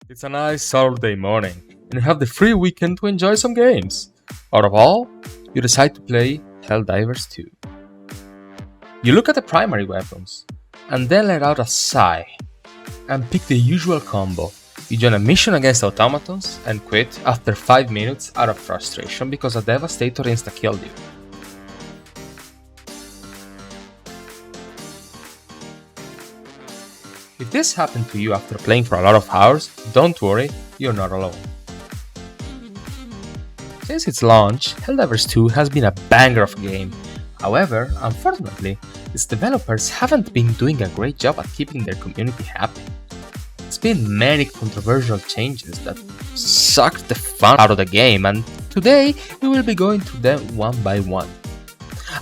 It's a nice Saturday morning, and you have the free weekend to enjoy some games. Out of all, you decide to play Helldivers 2. You look at the primary weapons, and then let out a sigh, and pick the usual combo. You join a mission against automatons, and quit after 5 minutes out of frustration because a Devastator insta-killed you. If this happened to you after playing for a lot of hours, don't worry, you're not alone. Since its launch, Helldivers 2 has been a banger of a game. However, unfortunately, its developers haven't been doing a great job at keeping their community happy. It's been many controversial changes that sucked the fun out of the game, and today we will be going through them one by one.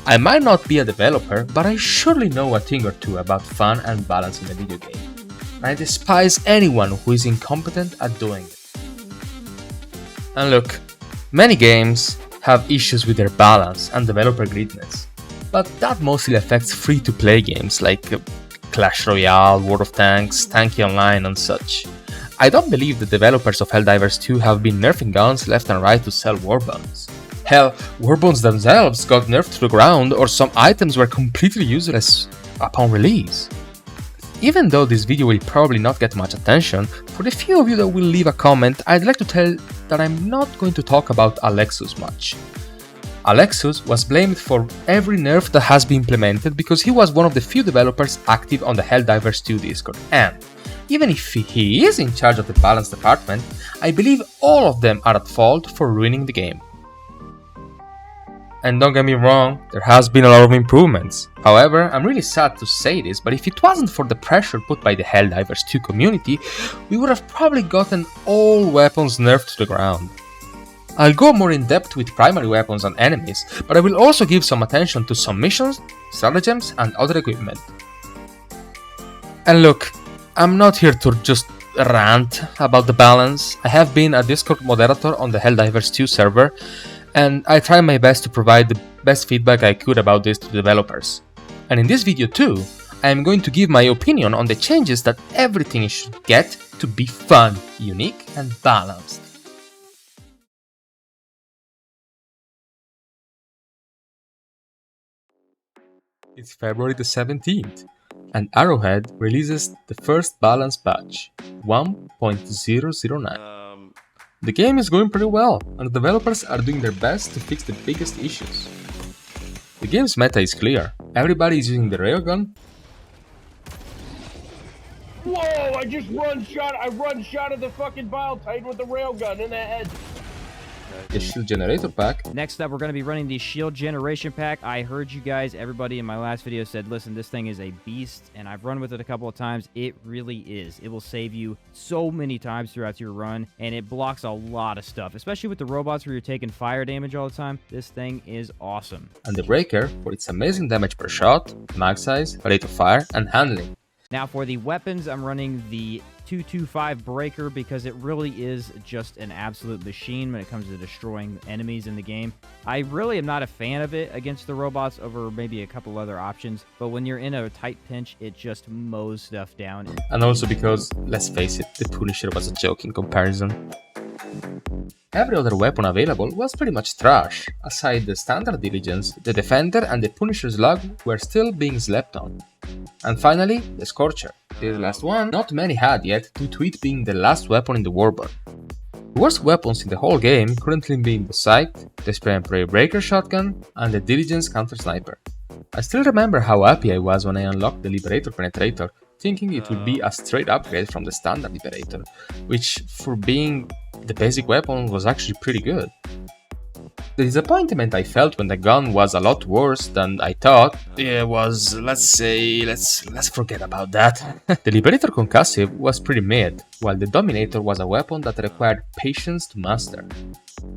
I might not be a developer, but I surely know a thing or two about fun and balance in a video game. And I despise anyone who is incompetent at doing it. And look, many games have issues with their balance and developer greediness, but that mostly affects free-to-play games like Clash Royale, World of Tanks, Tanky Online and such. I don't believe the developers of Helldivers 2 have been nerfing guns left and right to sell warbonds. Hell, warbonds themselves got nerfed to the ground, or some items were completely useless upon release. Even though this video will probably not get much attention, for the few of you that will leave a comment, I'd like to tell that I'm not going to talk about Alexus much. Alexus was blamed for every nerf that has been implemented because he was one of the few developers active on the Helldivers 2 Discord, and even if he is in charge of the balance department, I believe all of them are at fault for ruining the game. And don't get me wrong, there has been a lot of improvements. However, I'm really sad to say this, but if it wasn't for the pressure put by the Helldivers 2 community, we would have probably gotten all weapons nerfed to the ground. I'll go more in depth with primary weapons and enemies, but I will also give some attention to some missions, stratagems and other equipment. And look, I'm not here to just rant about the balance. I have been a Discord moderator on the Helldivers 2 server, and I try my best to provide the best feedback I could about this to the developers. And in this video too, I am going to give my opinion on the changes that everything should get to be fun, unique and balanced. It's February the 17th, and Arrowhead releases the first balance patch, 1.009. The game is going pretty well, and the developers are doing their best to fix the biggest issues. The game's meta is clear. Everybody is using the Railgun. Whoa! I run shot at the fucking Bile Titan with the Railgun in the head. The Shield Generator pack. Next up, we're going to be running the Shield Generation pack. I heard you guys, everybody in my last video said, listen, this thing is a beast, and I've run with it a couple of times. It really is. It will save you so many times throughout your run, and it blocks a lot of stuff, especially with the robots where you're taking fire damage all the time. This thing is awesome. And the Breaker for its amazing damage per shot, mag size, rate of fire, and handling. Now for the weapons, I'm running the 225 Breaker because it really is just an absolute machine when it comes to destroying enemies in the game. I really am not a fan of it against the robots over maybe a couple other options, but when you're in a tight pinch, it just mows stuff down. And also because, let's face it, the Punisher was a joke in comparison. Every other weapon available was pretty much trash. Aside the standard Diligence, the Defender and the Punisher Slug were still being slept on. And finally, the Scorcher. This last one not many had yet due to it being the last weapon in the warbond. The worst weapons in the whole game currently being the Sight, the Spray and Pray Breaker Shotgun, and the Diligence Counter Sniper. I still remember how happy I was when I unlocked the Liberator Penetrator, thinking it would be a straight upgrade from the standard Liberator, which for being the basic weapon was actually pretty good. The disappointment I felt when the gun was a lot worse than I thought was, let's forget about that. The Liberator Concussive was pretty mid, while the Dominator was a weapon that required patience to master.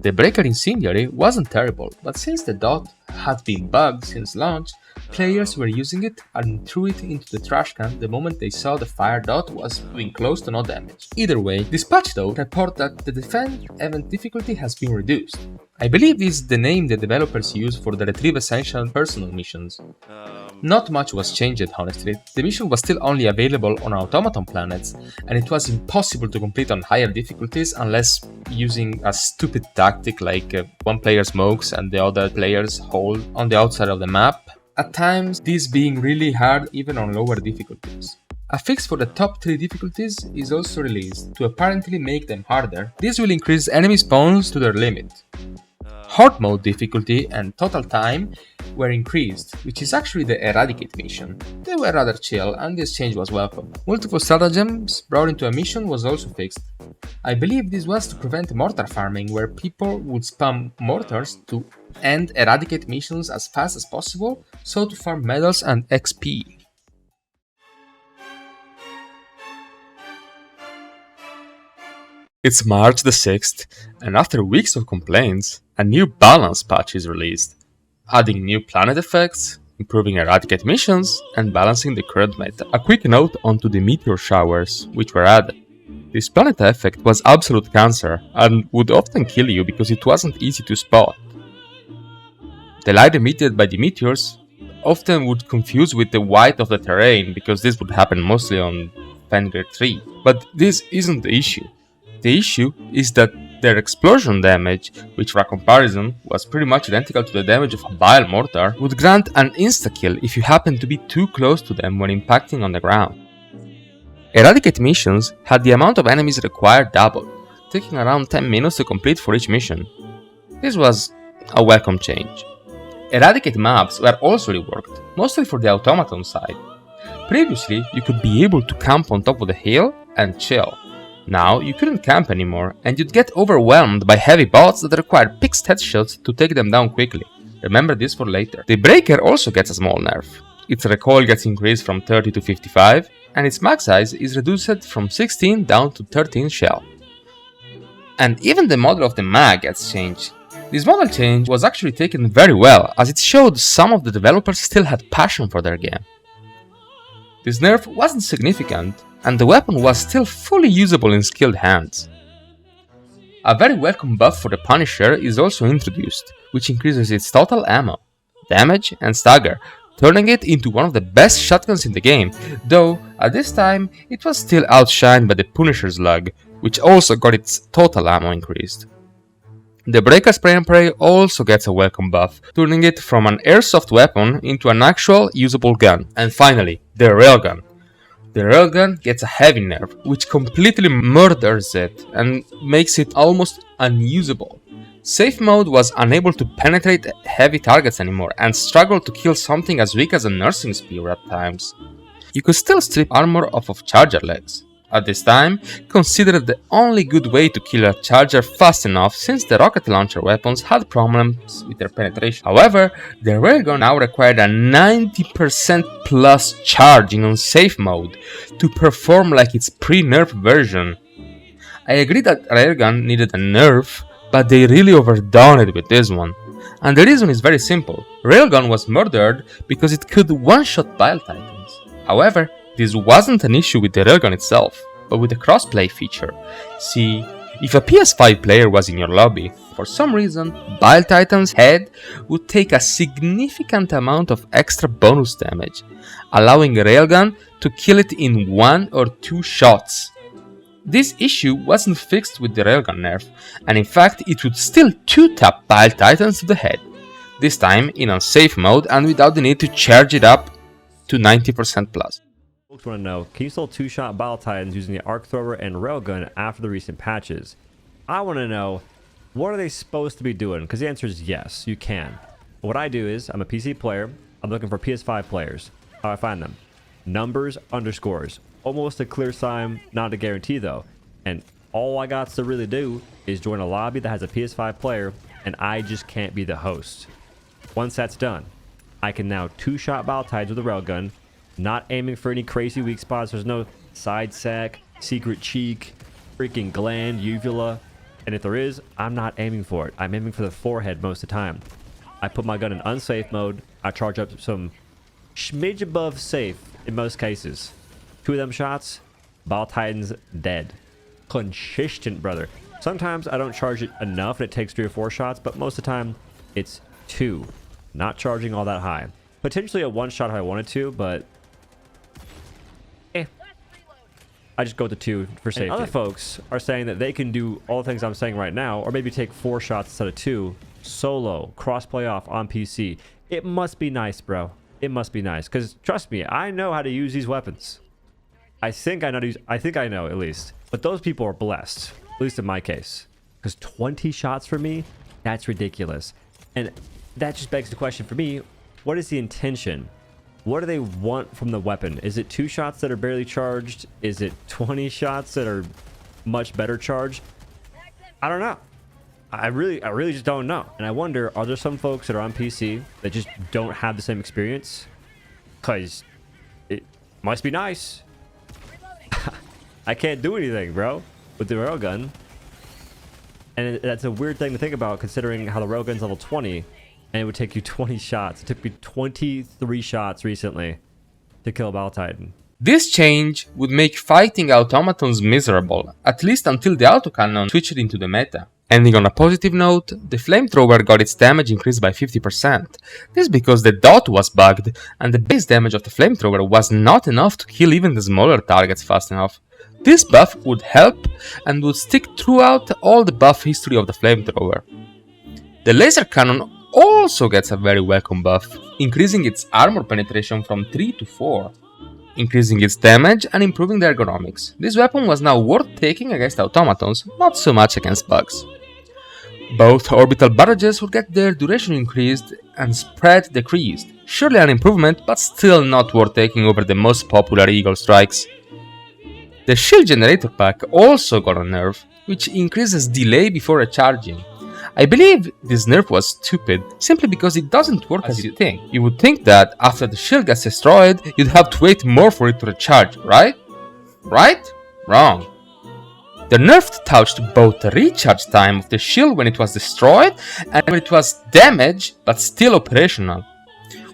The Breaker Incendiary wasn't terrible, but since the dot had been bugged since launch, Players were using it and threw it into the trash can the moment they saw the fire dot was doing close to no damage. Either way, this patch though reports that the defend event difficulty has been reduced. I believe this is the name the developers use for the Retrieve Essential personal missions. Not much was changed honestly, the mission was still only available on automaton planets, and it was impossible to complete on higher difficulties unless using a stupid tactic like one player smokes and the other players hold on the outside of the map, at times this being really hard even on lower difficulties. A fix for the top 3 difficulties is also released to apparently make them harder. This will increase enemy spawns to their limit. Horde mode difficulty and total time were increased, which is actually the Eradicate mission. They were rather chill and this change was welcome. Multiple stratagems brought into a mission was also fixed. I believe this was to prevent mortar farming, where people would spam mortars to end Eradicate missions as fast as possible, so to farm medals and XP. It's March the 6th, and after weeks of complaints, a new balance patch is released, adding new planet effects, improving Eradicate missions, and balancing the current meta. A quick note onto the meteor showers, which were added. This planet effect was absolute cancer, and would often kill you because it wasn't easy to spot. The light emitted by the meteors often would confuse with the white of the terrain, because this would happen mostly on Fenrir 3. But this isn't the issue. The issue is that their explosion damage, which for a comparison was pretty much identical to the damage of a bile mortar, would grant an insta-kill if you happen to be too close to them when impacting on the ground. Eradicate missions had the amount of enemies required doubled, taking around 10 minutes to complete for each mission. This was a welcome change. Eradicate maps were also reworked, mostly for the automaton side. Previously, you could be able to camp on top of the hill and chill. Now, you couldn't camp anymore, and you'd get overwhelmed by heavy bots that required fixed headshots to take them down quickly. Remember this for later. The Breaker also gets a small nerf. Its recoil gets increased from 30 to 55, and its mag size is reduced from 16 down to 13 shell. And even the model of the mag gets changed. This model change was actually taken very well, as it showed some of the developers still had passion for their game. This nerf wasn't significant, and the weapon was still fully usable in skilled hands. A very welcome buff for the Punisher is also introduced, which increases its total ammo, damage, and stagger, turning it into one of the best shotguns in the game, though at this time it was still outshined by the Punisher's Lug, which also got its total ammo increased. The Breaker Spray and Pray also gets a welcome buff, turning it from an airsoft weapon into an actual usable gun. And finally, the Railgun. The Railgun gets a heavy nerf, which completely murders it and makes it almost unusable. Safe mode was unable to penetrate heavy targets anymore and struggled to kill something as weak as a nursing spear at times. You could still strip armor off of charger legs. At this time, considered the only good way to kill a charger fast enough, since the rocket launcher weapons had problems with their penetration. However, the Railgun now required a 90% plus charging on safe mode to perform like its pre-nerf version. I agree that Railgun needed a nerf, but they really overdone it with this one. And the reason is very simple. Railgun was murdered because it could one-shot Bile Titans. However, this wasn't an issue with the Railgun itself, but with the crossplay feature. See, if a PS5 player was in your lobby, for some reason, Bile Titan's head would take a significant amount of extra bonus damage, allowing Railgun to kill it in 1 or 2 shots. This issue wasn't fixed with the Railgun nerf, and in fact it would still 2-tap Bile Titans to the head, this time in unsafe mode and without the need to charge it up to 90% plus. Folks want to know, can you still two-shot Bile Titans using the Arc Thrower and Railgun after the recent patches? I want to know, what are they supposed to be doing? Because the answer is yes, you can. What I do is, I'm a PC player, I'm looking for PS5 players. How do I find them? Numbers, underscores. Almost a clear sign, not a guarantee though. And all I got to really do is join a lobby that has a PS5 player, and I just can't be the host. Once that's done, I can now two-shot Bile Titans with a Railgun, not aiming for any crazy weak spots. There's no side sack, secret cheek, freaking gland, uvula. And if there is, I'm not aiming for it. I'm aiming for the forehead most of the time. I put my gun in unsafe mode. I charge up some smidge above safe in most cases. 2 of them shots, Ball Titan's dead. Consistent, brother. Sometimes I don't charge it enough and it takes 3 or 4 shots, but most of the time it's 2. Not charging all that high. Potentially a 1 shot if I wanted to, but I just go with the 2 for safety. And other folks are saying that they can do all the things I'm saying right now, or maybe take 4 shots instead of 2, solo, cross-play off on PC. It must be nice, bro. It must be nice, because trust me, I know how to use these weapons. I think I know at least. But those people are blessed, at least in my case. Because 20 shots for me, that's ridiculous. And that just begs the question for me, what is the intention? What do they want from the weapon? Is it 2 shots that are barely charged? Is it 20 shots that are much better charged? I don't know. I really just don't know. And I wonder, are there some folks that are on PC that just don't have the same experience? Because it must be nice. I can't do anything, bro, with the railgun. And that's a weird thing to think about, considering how the railgun's level 20, and it would take you 20 shots. It took me 23 shots recently to kill a Battle Titan. This change would make fighting automatons miserable, at least until the autocannon switched into the meta. Ending on a positive note, the flamethrower got its damage increased by 50%. This because the dot was bugged, and the base damage of the flamethrower was not enough to kill even the smaller targets fast enough. This buff would help and would stick throughout all the buff history of the flamethrower. The laser cannon also gets a very welcome buff, increasing its armor penetration from 3 to 4. Increasing its damage and improving the ergonomics. This weapon was now worth taking against automatons, not so much against bugs. Both orbital barrages would get their duration increased and spread decreased. Surely an improvement, but still not worth taking over the most popular Eagle strikes. The shield generator pack also got a nerf, which increases delay before recharging. I believe this nerf was stupid, simply because it doesn't work as you think. You would think that after the shield gets destroyed, you'd have to wait more for it to recharge, right? Right? Wrong. The nerf touched both the recharge time of the shield when it was destroyed and when it was damaged but still operational.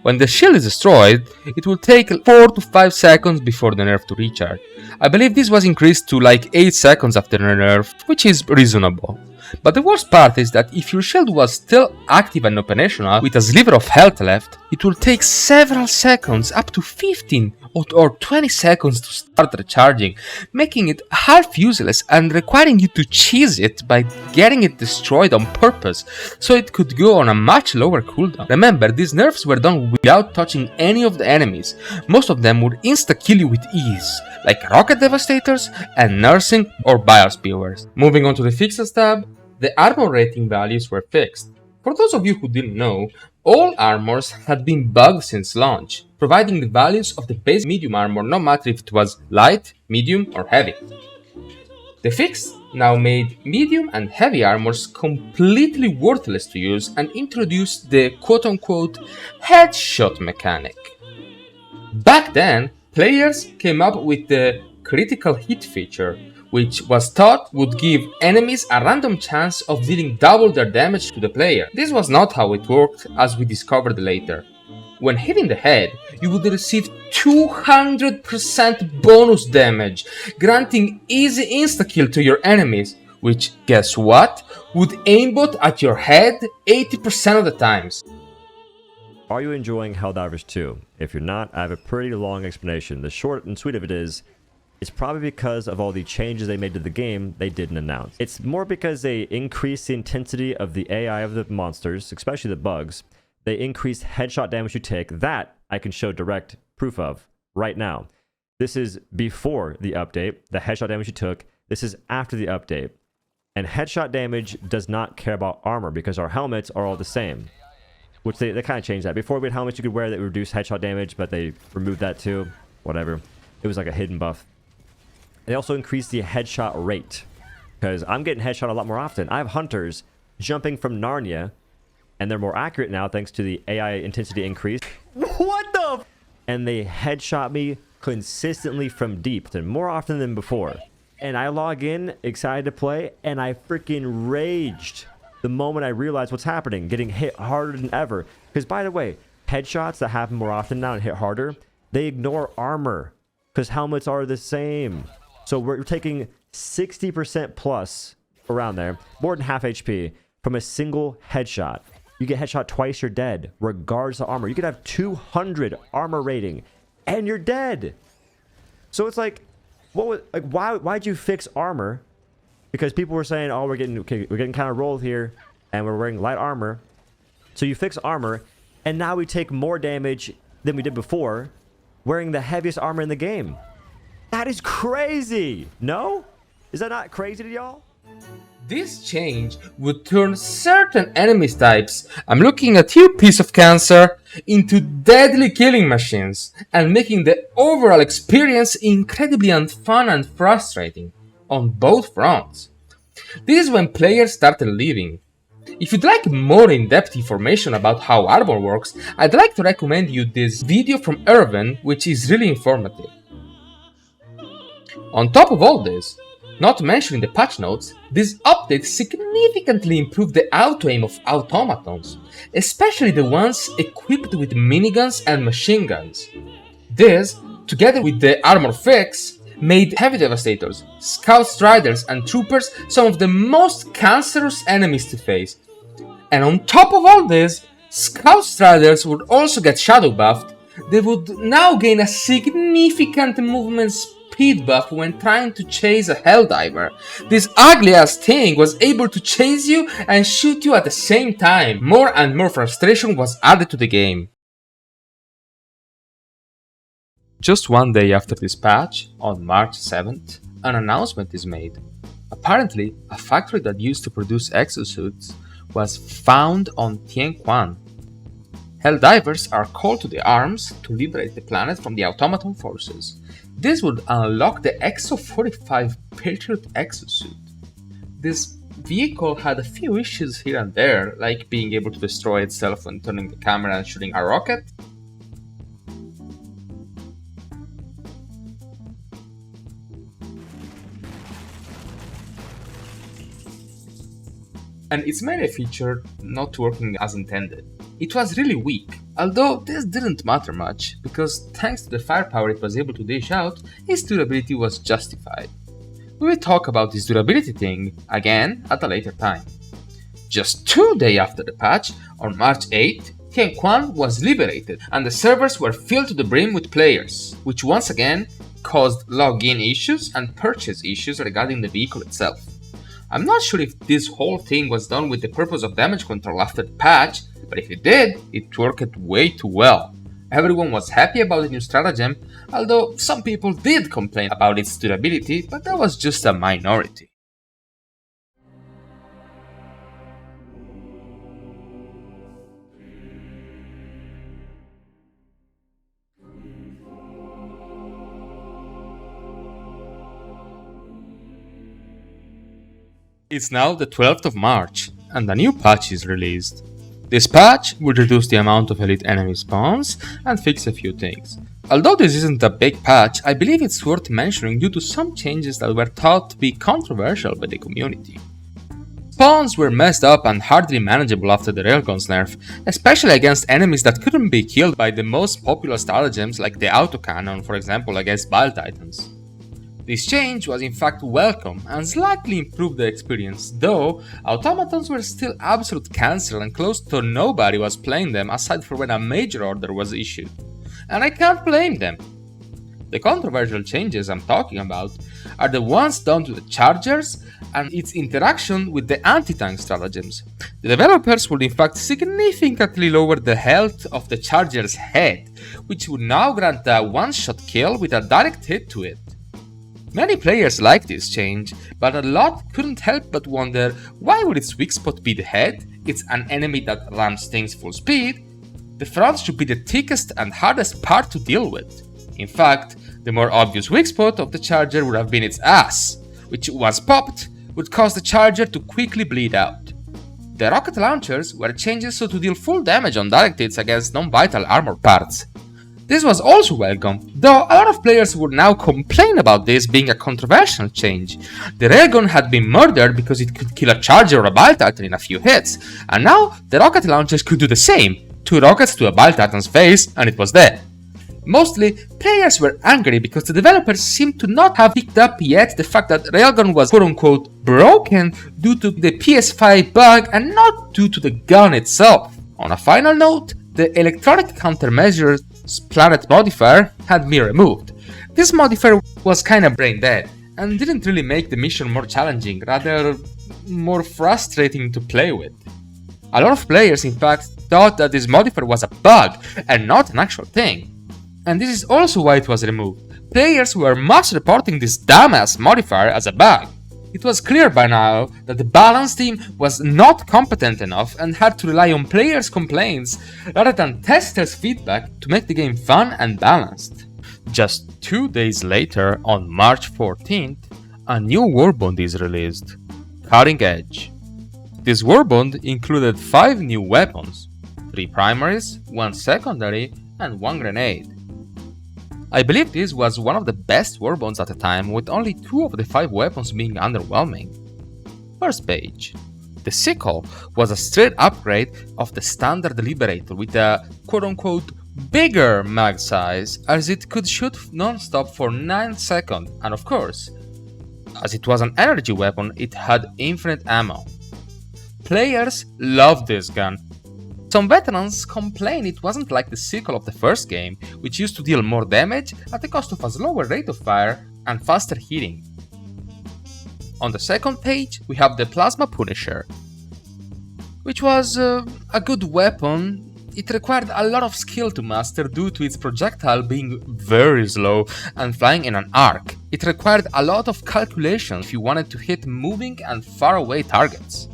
When the shield is destroyed, it will take 4 to 5 seconds before the nerf to recharge. I believe this was increased to like 8 seconds after the nerf, which is reasonable. But the worst part is that if your shield was still active and operational with a sliver of health left, it will take several seconds, up to 15 or 20 seconds to start recharging, making it half useless and requiring you to cheese it by getting it destroyed on purpose, so it could go on a much lower cooldown. Remember, these nerfs were done without touching any of the enemies. Most of them would insta-kill you with ease, like rocket devastators and nursing or bio spewers. Moving on to the fixes tab, the armor rating values were fixed. For those of you who didn't know, all armors had been bugged since launch, providing the values of the base medium armor no matter if it was light, medium or heavy. The fix now made medium and heavy armors completely worthless to use and introduced the quote-unquote headshot mechanic. Back then, players came up with the critical hit feature, which was thought would give enemies a random chance of dealing double their damage to the player. This was not how it worked, as we discovered later. When hitting the head, you would receive 200% bonus damage, granting easy insta-kill to your enemies, which, guess what, would aimbot at your head 80% of the times. Are you enjoying Helldivers 2? If you're not, I have a pretty long explanation. The short and sweet of it is, it's probably because of all the changes they made to the game they didn't announce. It's more because they increased the intensity of the AI of the monsters, especially the bugs. They increased headshot damage you take. That I can show direct proof of right now. This is before the update, the headshot damage you took. This is after the update. And headshot damage does not care about armor because our helmets are all the same. Which they kind of changed that. Before we had helmets you could wear that reduced headshot damage, but they removed that too. Whatever. It was like a hidden buff. They also increased the headshot rate, because I'm getting headshot a lot more often. I have hunters jumping from Narnia, and they're more accurate now thanks to the AI intensity increase. What the? And they headshot me consistently from deep, and more often than before. And I log in, excited to play, and I freaking raged the moment I realized what's happening, getting hit harder than ever. Because by the way, headshots that happen more often now and hit harder, they ignore armor because helmets are the same. So we're taking 60% plus around there, more than half HP from a single headshot. You get headshot twice, you're dead, regardless of armor. You could have 200 armor rating and you're dead. So it's like, why'd you fix armor? Because people were saying, oh, we're getting kind of rolled here and we're wearing light armor. So you fix armor and now we take more damage than we did before wearing the heaviest armor in the game. That is crazy. No? Is that not crazy to y'all? This change would turn certain enemy types, I'm looking at you piece of cancer, into deadly killing machines, and making the overall experience incredibly unfun and frustrating, on both fronts. This is when players started leaving. If you'd like more in-depth information about how armor works, I'd like to recommend you this video from Erwin, which is really informative. On top of all this, not mentioning the patch notes, this update significantly improved the auto-aim of automatons, especially the ones equipped with miniguns and machine guns. This, together with the armor fix, made heavy devastators, scout striders and troopers some of the most cancerous enemies to face. And on top of all this, scout striders would also get shadow buffed. They would now gain a significant movement speed buff when trying to chase a Helldiver. This ugly ass thing was able to chase you and shoot you at the same time. More and more frustration was added to the game. Just one day after this patch, on March 7th, an announcement is made. Apparently, a factory that used to produce exosuits was found on Tianquan. Helldivers are called to the arms to liberate the planet from the automaton forces. This would unlock the Exo-45 Patriot Exosuit. This vehicle had a few issues here and there, like being able to destroy itself when turning the camera and shooting a rocket. And its melee feature not working as intended. It was really weak, although this didn't matter much, because thanks to the firepower it was able to dish out, its durability was justified. We will talk about this durability thing again at a later time. Just 2 days after the patch, on March 8th, Tianquan was liberated and the servers were filled to the brim with players, which once again caused login issues and purchase issues regarding the vehicle itself. I'm not sure if this whole thing was done with the purpose of damage control after the patch, but if it did, it worked way too well. Everyone was happy about the new stratagem, although some people did complain about its durability, but that was just a minority. It's now the 12th of March, and a new patch is released. This patch will reduce the amount of elite enemy spawns and fix a few things. Although this isn't a big patch, I believe it's worth mentioning due to some changes that were thought to be controversial by the community. Spawns were messed up and hardly manageable after the Railgun's nerf, especially against enemies that couldn't be killed by the most popular stratagems like the autocannon, for example against Bile Titans. This change was in fact welcome and slightly improved the experience, though automatons were still absolute cancer and close to nobody was playing them aside from when a major order was issued. And I can't blame them. The controversial changes I'm talking about are the ones done to the chargers and its interaction with the anti-tank stratagems. The developers would in fact significantly lower the health of the charger's head, which would now grant a one-shot kill with a direct hit to it. Many players liked this change, but a lot couldn't help but wonder why would its weak spot be the head? It's an enemy that rams things full speed. The front should be the thickest and hardest part to deal with. In fact, the more obvious weak spot of the charger would have been its ass, which once popped would cause the charger to quickly bleed out. The rocket launchers were changed so to deal full damage on direct hits against non-vital armor parts. This was also welcome, though a lot of players would now complain about this being a controversial change. The Railgun had been murdered because it could kill a charger or a Bile Titan in a few hits, and now the rocket launchers could do the same, 2 rockets to a Bile Titan's face and it was dead. Mostly, players were angry because the developers seemed to not have picked up yet the fact that Railgun was quote-unquote broken due to the PS5 bug and not due to the gun itself. On a final note, the electronic countermeasures planet modifier had been removed. This modifier was kinda brain dead and didn't really make the mission more challenging, rather more frustrating to play with. A lot of players in fact thought that this modifier was a bug and not an actual thing. And this is also why it was removed. Players were mass reporting this dumbass modifier as a bug. It was clear by now that the balance team was not competent enough and had to rely on players' complaints rather than testers' feedback to make the game fun and balanced. Just 2 days later, on March 14th, a new warbond is released, Cutting Edge. This warbond included 5 new weapons, 3 primaries, 1 secondary, and 1 grenade. I believe this was one of the best warbonds at the time, with only 2 of the 5 weapons being underwhelming. First page. The Sickle was a straight upgrade of the standard Liberator with a quote-unquote bigger mag size, as it could shoot non-stop for 9 seconds, and of course, as it was an energy weapon, it had infinite ammo. Players loved this gun. Some veterans complain it wasn't like the Sickle of the first game, which used to deal more damage at the cost of a slower rate of fire and faster hitting. On the second page, we have the Plasma Punisher, which was a good weapon. It required a lot of skill to master due to its projectile being very slow and flying in an arc. It required a lot of calculation if you wanted to hit moving and far away targets.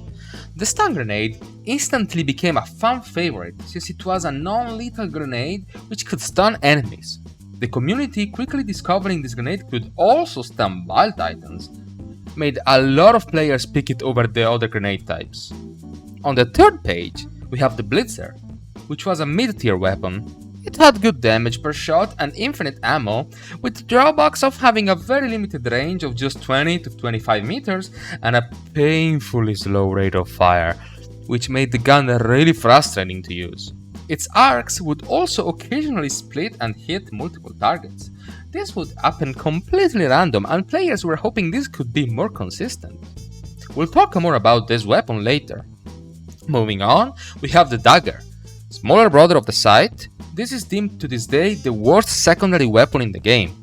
The stun grenade instantly became a fan favorite since it was a non-lethal grenade which could stun enemies. The community quickly discovering this grenade could also stun Bile Titans made a lot of players pick it over the other grenade types. On the third page, we have the Blitzer, which was a mid-tier weapon. It had good damage per shot and infinite ammo, with the drawbacks of having a very limited range of just 20 to 25 meters and a painfully slow rate of fire, which made the gun really frustrating to use. Its arcs would also occasionally split and hit multiple targets. This would happen completely random and players were hoping this could be more consistent. We'll talk more about this weapon later. Moving on, we have the Dagger. Smaller brother of the Scythe, this is deemed to this day the worst secondary weapon in the game.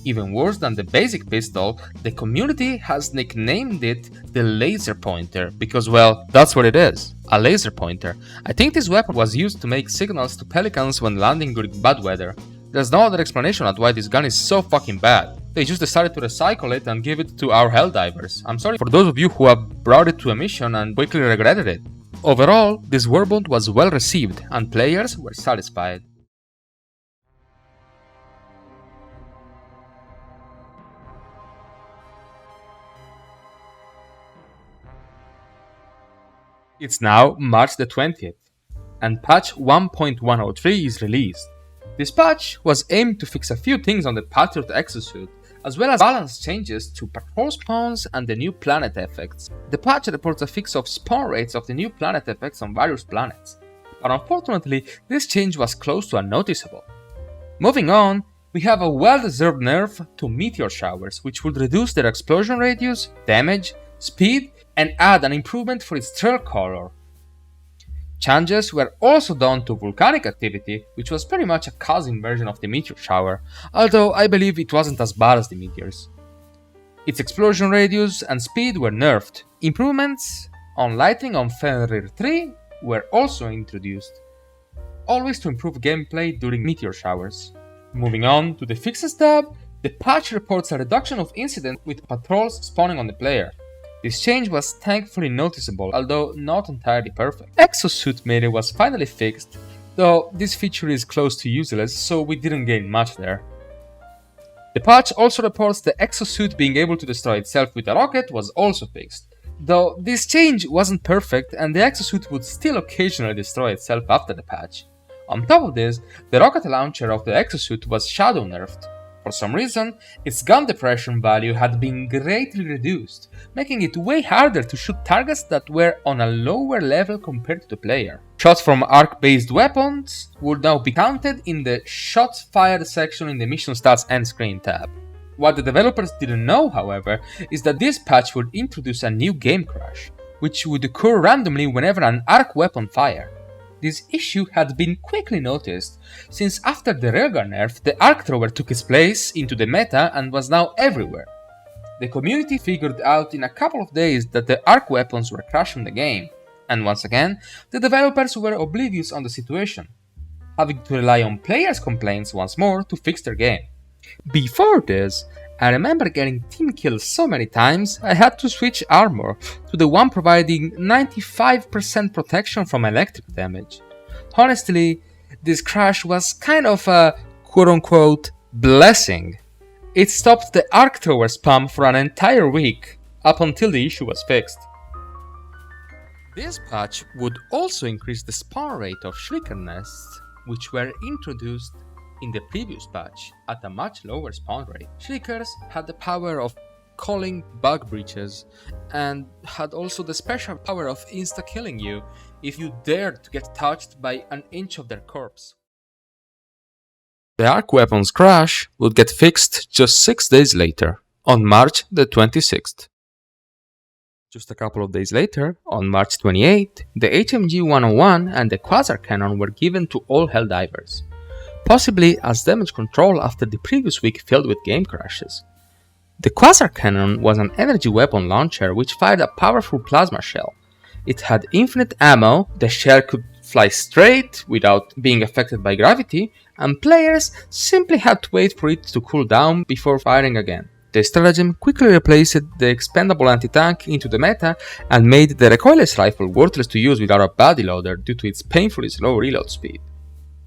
Even worse than the basic pistol, the community has nicknamed it the Laser Pointer because, well, that's what it is, a laser pointer. I think this weapon was used to make signals to pelicans when landing during bad weather. There's no other explanation at why this gun is so fucking bad. They just decided to recycle it and give it to our Helldivers. I'm sorry for those of you who have brought it to a mission and quickly regretted it. Overall, this warbond was well received and players were satisfied. It's now March the 20th, and patch 1.103 is released. This patch was aimed to fix a few things on the Patriot Exosuit, as well as balance changes to patrol spawns and the new planet effects. The patch reports a fix of spawn rates of the new planet effects on various planets, but unfortunately this change was close to unnoticeable. Moving on, we have a well-deserved nerf to meteor showers, which would reduce their explosion radius, damage, speed, and add an improvement for its trail color. Changes were also done to volcanic activity, which was pretty much a cousin version of the meteor shower, although I believe it wasn't as bad as the meteors. Its explosion radius and speed were nerfed. Improvements on lighting on Fenrir 3 were also introduced, always to improve gameplay during meteor showers. Moving on to the fixes tab, the patch reports a reduction of incidents with patrols spawning on the player. This change was thankfully noticeable, although not entirely perfect. Exosuit melee was finally fixed, though this feature is close to useless, so we didn't gain much there. The patch also reports the exosuit being able to destroy itself with a rocket was also fixed, though this change wasn't perfect and the exosuit would still occasionally destroy itself after the patch. On top of this, the rocket launcher of the exosuit was shadow nerfed. For some reason, its gun depression value had been greatly reduced, making it way harder to shoot targets that were on a lower level compared to the player. Shots from arc-based weapons would now be counted in the shots fired section in the mission stats end screen tab. What the developers didn't know, however, is that this patch would introduce a new game crash, which would occur randomly whenever an arc weapon fired. This issue had been quickly noticed, since after the Railgun nerf, the arc thrower took its place into the meta and was now everywhere. The community figured out in a couple of days that the arc weapons were crashing the game, and once again, the developers were oblivious on the situation, having to rely on players' complaints once more to fix their game. Before this, I remember getting team kills so many times I had to switch armor to the one providing 95% protection from electric damage. Honestly, this crash was kind of a quote-unquote blessing. It stopped the arc thrower spam for an entire week, up until the issue was fixed. This patch would also increase the spawn rate of Shriker nests, which were introduced in the previous patch at a much lower spawn rate. Shriekers had the power of calling bug breaches and had also the special power of insta-killing you if you dared to get touched by an inch of their corpse. The arc weapons crash would get fixed just 6 days later, on March the 26th. Just a couple of days later, on March 28th, the HMG 101 and the Quasar Cannon were given to all Helldivers, possibly as damage control after the previous week filled with game crashes. The Quasar Cannon was an energy weapon launcher which fired a powerful plasma shell. It had infinite ammo, the shell could fly straight without being affected by gravity, and players simply had to wait for it to cool down before firing again. The stratagem quickly replaced the expendable anti-tank into the meta and made the recoilless rifle worthless to use without a body loader due to its painfully slow reload speed.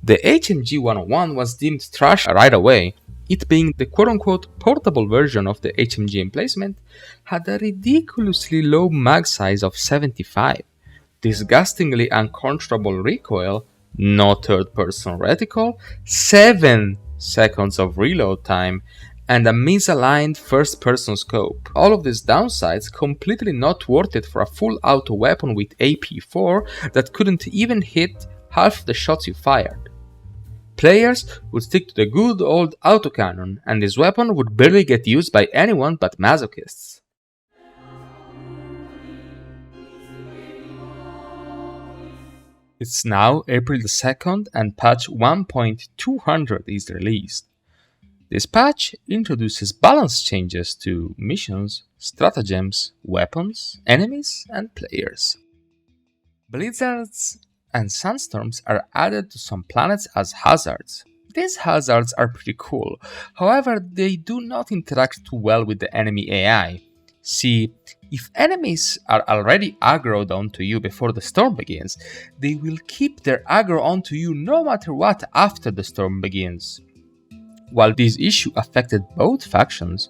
The HMG 101 was deemed trash right away. It being the quote-unquote portable version of the HMG emplacement, had a ridiculously low mag size of 75, disgustingly uncomfortable recoil, no third-person reticle, 7 seconds of reload time, and a misaligned first-person scope. All of these downsides completely not worth it for a full auto weapon with AP4 that couldn't even hit half the shots you fired. Players would stick to the good old autocannon, and this weapon would barely get used by anyone but masochists. It's now April the 2nd and patch 1.200 is released. This patch introduces balance changes to missions, stratagems, weapons, enemies, and players. Blizzards and sandstorms are added to some planets as hazards. These hazards are pretty cool, however they do not interact too well with the enemy AI. See, if enemies are already aggroed onto you before the storm begins, they will keep their aggro onto you no matter what after the storm begins. While this issue affected both factions,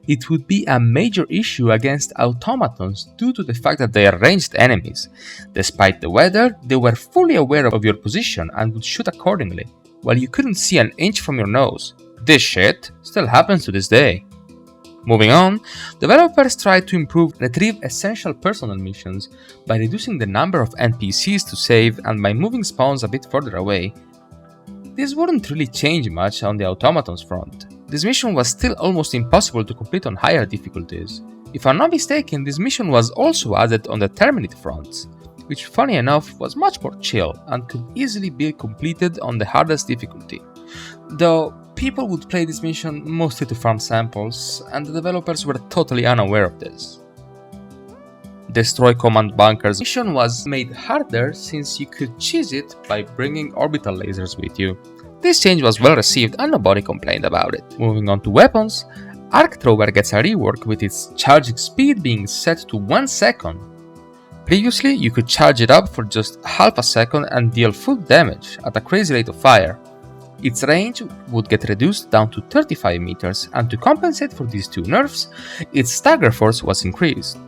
it would be a major issue against automatons due to the fact that they are ranged enemies. Despite the weather, they were fully aware of your position and would shoot accordingly, while you couldn't see an inch from your nose. This shit still happens to this day. Moving on, developers tried to improve retrieve essential personnel missions by reducing the number of NPCs to save and by moving spawns a bit further away. This wouldn't really change much on the automatons front. This mission was still almost impossible to complete on higher difficulties. If I'm not mistaken, this mission was also added on the Terminate front, which funny enough was much more chill and could easily be completed on the hardest difficulty. Though people would play this mission mostly to farm samples, and the developers were totally unaware of this. Destroy Command Bunkers mission was made harder since you could cheese it by bringing orbital lasers with you. This change was well received and nobody complained about it. Moving on to weapons, Arc Thrower gets a rework with its charging speed being set to 1 second. Previously, you could charge it up for just half a second and deal full damage at a crazy rate of fire. Its range would get reduced down to 35 meters, and to compensate for these two nerfs, its stagger force was increased.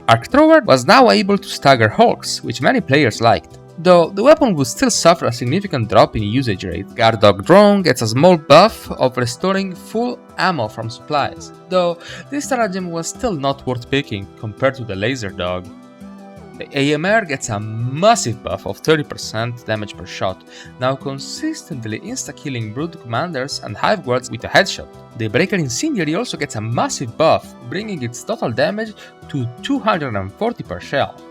Arc Thrower was now able to stagger hulks, which many players liked. though the weapon would still suffer a significant drop in usage rate. Guard Dog Drone gets a small buff of restoring full ammo from supplies, though this stratagem was still not worth picking compared to the Laser Dog. The AMR gets a massive buff of 30% damage per shot, now consistently insta-killing Brood Commanders and Hive Guards with a headshot. The Breaker Incendiary also gets a massive buff, bringing its total damage to 240 per shell.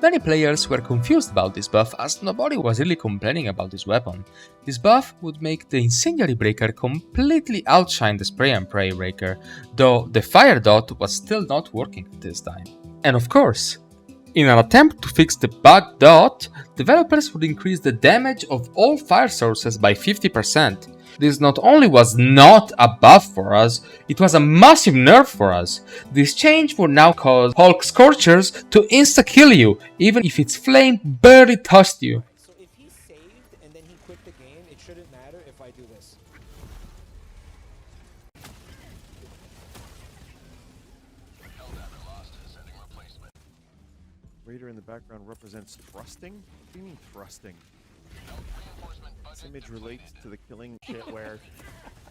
Many players were confused about this buff as nobody was really complaining about this weapon. This buff would make the Incendiary Breaker completely outshine the Spray and Pray Breaker, though the Fire Dot was still not working at this time. And of course, in an attempt to fix the bug dot, developers would increase the damage of all fire sources by 50%. This not only was not a buff for us, it was a massive nerf for us. This change would now cause Hulk Scorchers to insta-kill you, even if its flame barely touched you. So if he saved and then he quit the game, it shouldn't matter if I do this. Raider in the background represents thrusting? What do you mean thrusting? This image relates to the killing shit where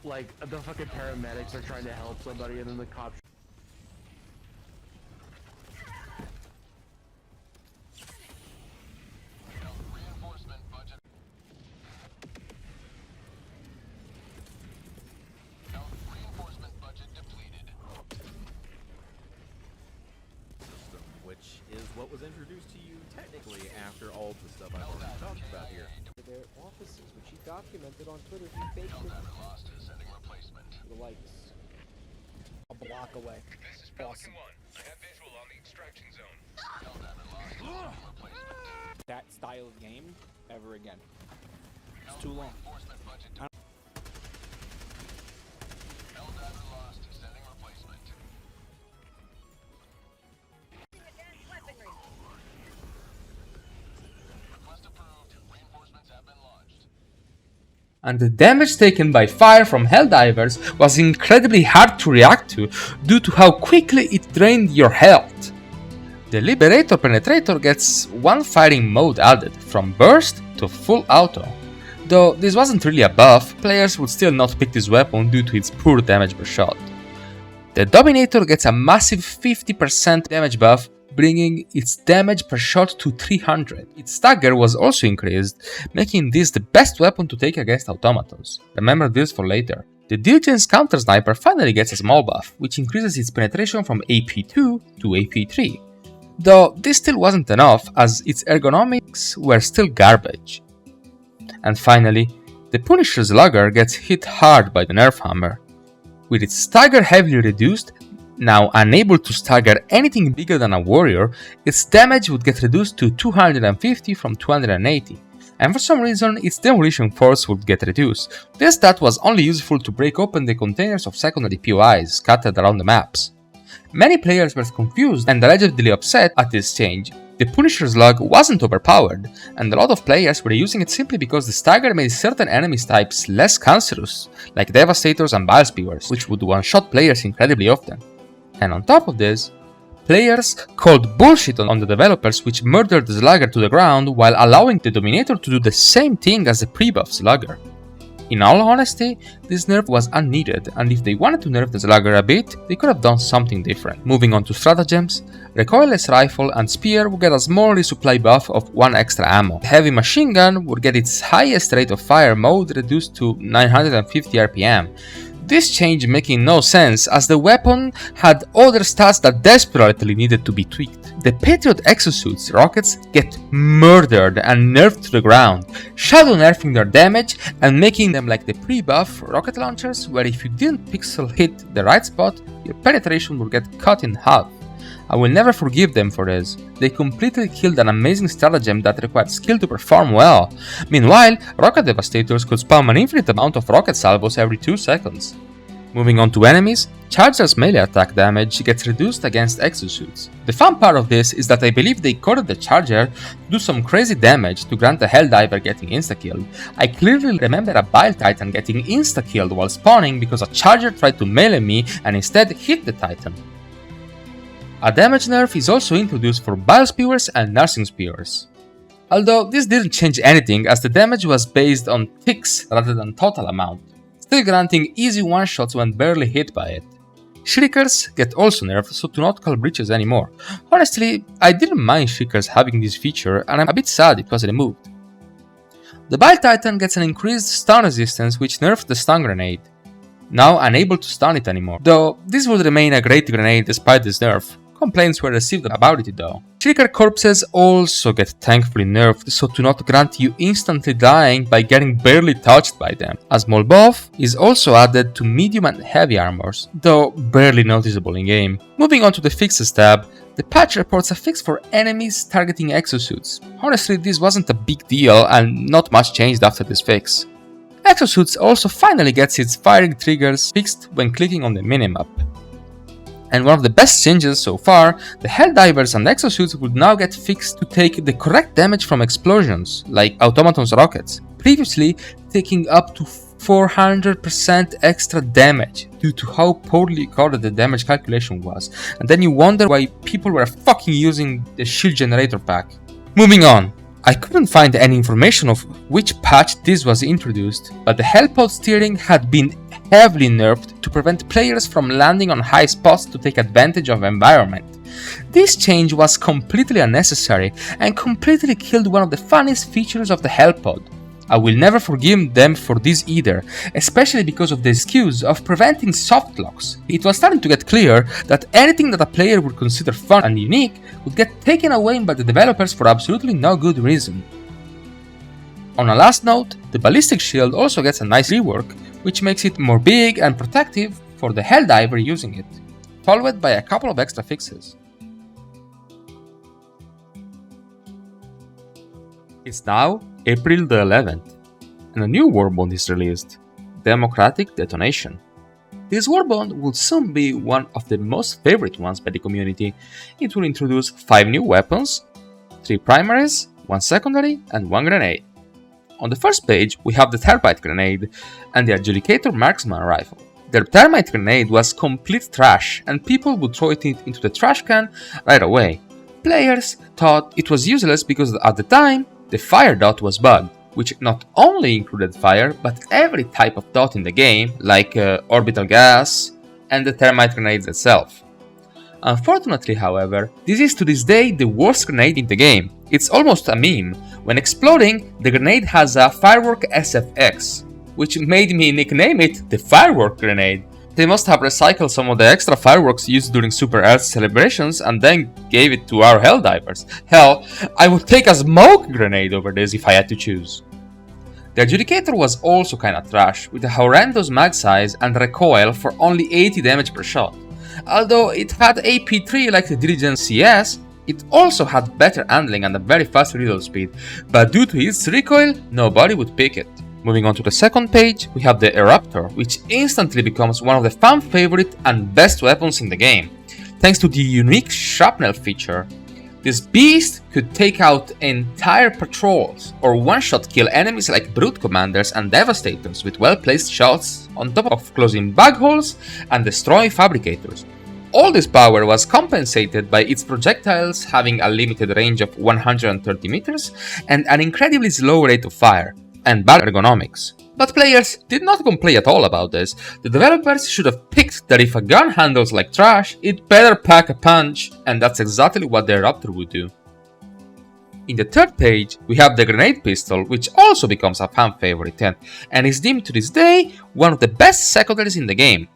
Like, the fucking paramedics are trying to help somebody and then the cops... which is what was introduced to you technically after all the stuff I've already talked about here. Their offices, which he documented on Twitter, he faked it. The likes. A block away. This is Pelican 1. I have visual on the extraction zone. That style of game ever again. It's too long. And the damage taken by fire from Helldivers was incredibly hard to react to due to how quickly it drained your health. The Liberator Penetrator gets one firing mode added, from burst to full auto. Though this wasn't really a buff, players would still not pick this weapon due to its poor damage per shot. The Dominator gets a massive 50% damage buff, bringing its damage per shot to 300. Its stagger was also increased, making this the best weapon to take against automatons. Remember this for later. The Diligence Counter Sniper finally gets a small buff, which increases its penetration from AP2 to AP3. Though this still wasn't enough, as its ergonomics were still garbage. And finally, the Punisher Slugger gets hit hard by the Nerf Hammer. With its stagger heavily reduced, now unable to stagger anything bigger than a warrior, its damage would get reduced to 250 from 280, and for some reason its demolition force would get reduced. This stat was only useful to break open the containers of secondary POIs scattered around the maps. Many players were confused and allegedly upset at this change. The Punisher Slug wasn't overpowered, and a lot of players were using it simply because the stagger made certain enemy types less cancerous, like Devastators and Bile Spewers, which would one-shot players incredibly often. And on top of this, players called bullshit on the developers which murdered the Slugger to the ground while allowing the Dominator to do the same thing as the pre-buff Slugger. In all honesty, this nerf was unneeded, and if they wanted to nerf the Slugger a bit, they could have done something different. Moving on to stratagems, Recoilless Rifle and Spear would get a small resupply buff of 1 extra ammo. The Heavy Machine Gun would get its highest rate of fire mode reduced to 950 RPM. This change making no sense as the weapon had other stats that desperately needed to be tweaked. The Patriot Exosuit's rockets get murdered and nerfed to the ground, shadow nerfing their damage and making them like the pre-buff rocket launchers where if you didn't pixel hit the right spot, your penetration would get cut in half. I will never forgive them for this. They completely killed an amazing stratagem that required skill to perform well. Meanwhile, rocket devastators could spam an infinite amount of rocket salvos every 2 seconds. Moving on to enemies, Charger's melee attack damage gets reduced against exosuits. The fun part of this is that I believe they coded the Charger to do some crazy damage to grant a Helldiver getting insta-killed. I clearly remember a Bile Titan getting insta-killed while spawning because a Charger tried to melee me and instead hit the Titan. A damage nerf is also introduced for Bile Spewers and Nursing Spewers. Although this didn't change anything as the damage was based on ticks rather than total amount, still granting easy one-shots when barely hit by it. Shriekers get also nerfed, so do not call breaches anymore. Honestly, I didn't mind Shriekers having this feature and I'm a bit sad it was removed. The Bile Titan gets an increased stun resistance which nerfed the stun grenade, now unable to stun it anymore, though this would remain a great grenade despite this nerf. Complaints were received about it though. Shrieker corpses also get thankfully nerfed so to not grant you instantly dying by getting barely touched by them. A small buff is also added to medium and heavy armors, though barely noticeable in game. Moving on to the fixes tab, the patch reports a fix for enemies targeting exosuits. Honestly, this wasn't a big deal and not much changed after this fix. Exosuits also finally gets its firing triggers fixed when clicking on the minimap. And one of the best changes so far, the Helldivers and Exosuits would now get fixed to take the correct damage from explosions, like Automaton's rockets, previously taking up to 400% extra damage due to how poorly coded the damage calculation was, and then you wonder why people were fucking using the shield generator pack. Moving on. I couldn't find any information of which patch this was introduced, but the Hellpod steering had been heavily nerfed to prevent players from landing on high spots to take advantage of environment. This change was completely unnecessary and completely killed one of the funniest features of the Hellpod. I will never forgive them for this either, especially because of the excuse of preventing softlocks. It was starting to get clear that anything that a player would consider fun and unique would get taken away by the developers for absolutely no good reason. On a last note, the ballistic shield also gets a nice rework, which makes it more big and protective for the Helldiver using it, followed by a couple of extra fixes. It's now April the 11th, and a new warbond is released, Democratic Detonation. This warbond will soon be one of the most favorite ones by the community. It will introduce 5 new weapons, 3 primaries, 1 secondary, and 1 grenade. On the first page, we have the Termite Grenade and the Adjudicator Marksman Rifle. The Termite Grenade was complete trash, and people would throw it into the trash can right away. Players thought it was useless because at the time, the fire dot was bugged, which not only included fire, but every type of dot in the game, like orbital gas and the Termite Grenades itself. Unfortunately, however, this is to this day the worst grenade in the game. It's almost a meme. When exploding, the grenade has a firework SFX, which made me nickname it the Firework Grenade. They must have recycled some of the extra fireworks used during Super Earth celebrations and then gave it to our Helldivers. Hell, I would take a smoke grenade over this if I had to choose. The Adjudicator was also kinda trash, with a horrendous mag size and recoil for only 80 damage per shot. Although it had AP3 like the Diligence CS, it also had better handling and a very fast reload speed, but due to its recoil, nobody would pick it. Moving on to the second page, we have the Eruptor, which instantly becomes one of the fan favorite and best weapons in the game, thanks to the unique shrapnel feature. This beast could take out entire patrols or one-shot kill enemies like Brute Commanders and Devastators with well-placed shots on top of closing bug holes and destroying Fabricators. All this power was compensated by its projectiles having a limited range of 130 meters and an incredibly slow rate of fire, and bad ergonomics. But players did not complain at all about this. The developers should have picked that if a gun handles like trash, it better pack a punch, and that's exactly what the Eruptor would do. In the third page, we have the grenade pistol, which also becomes a fan favorite and is deemed to this day one of the best secondaries in the game.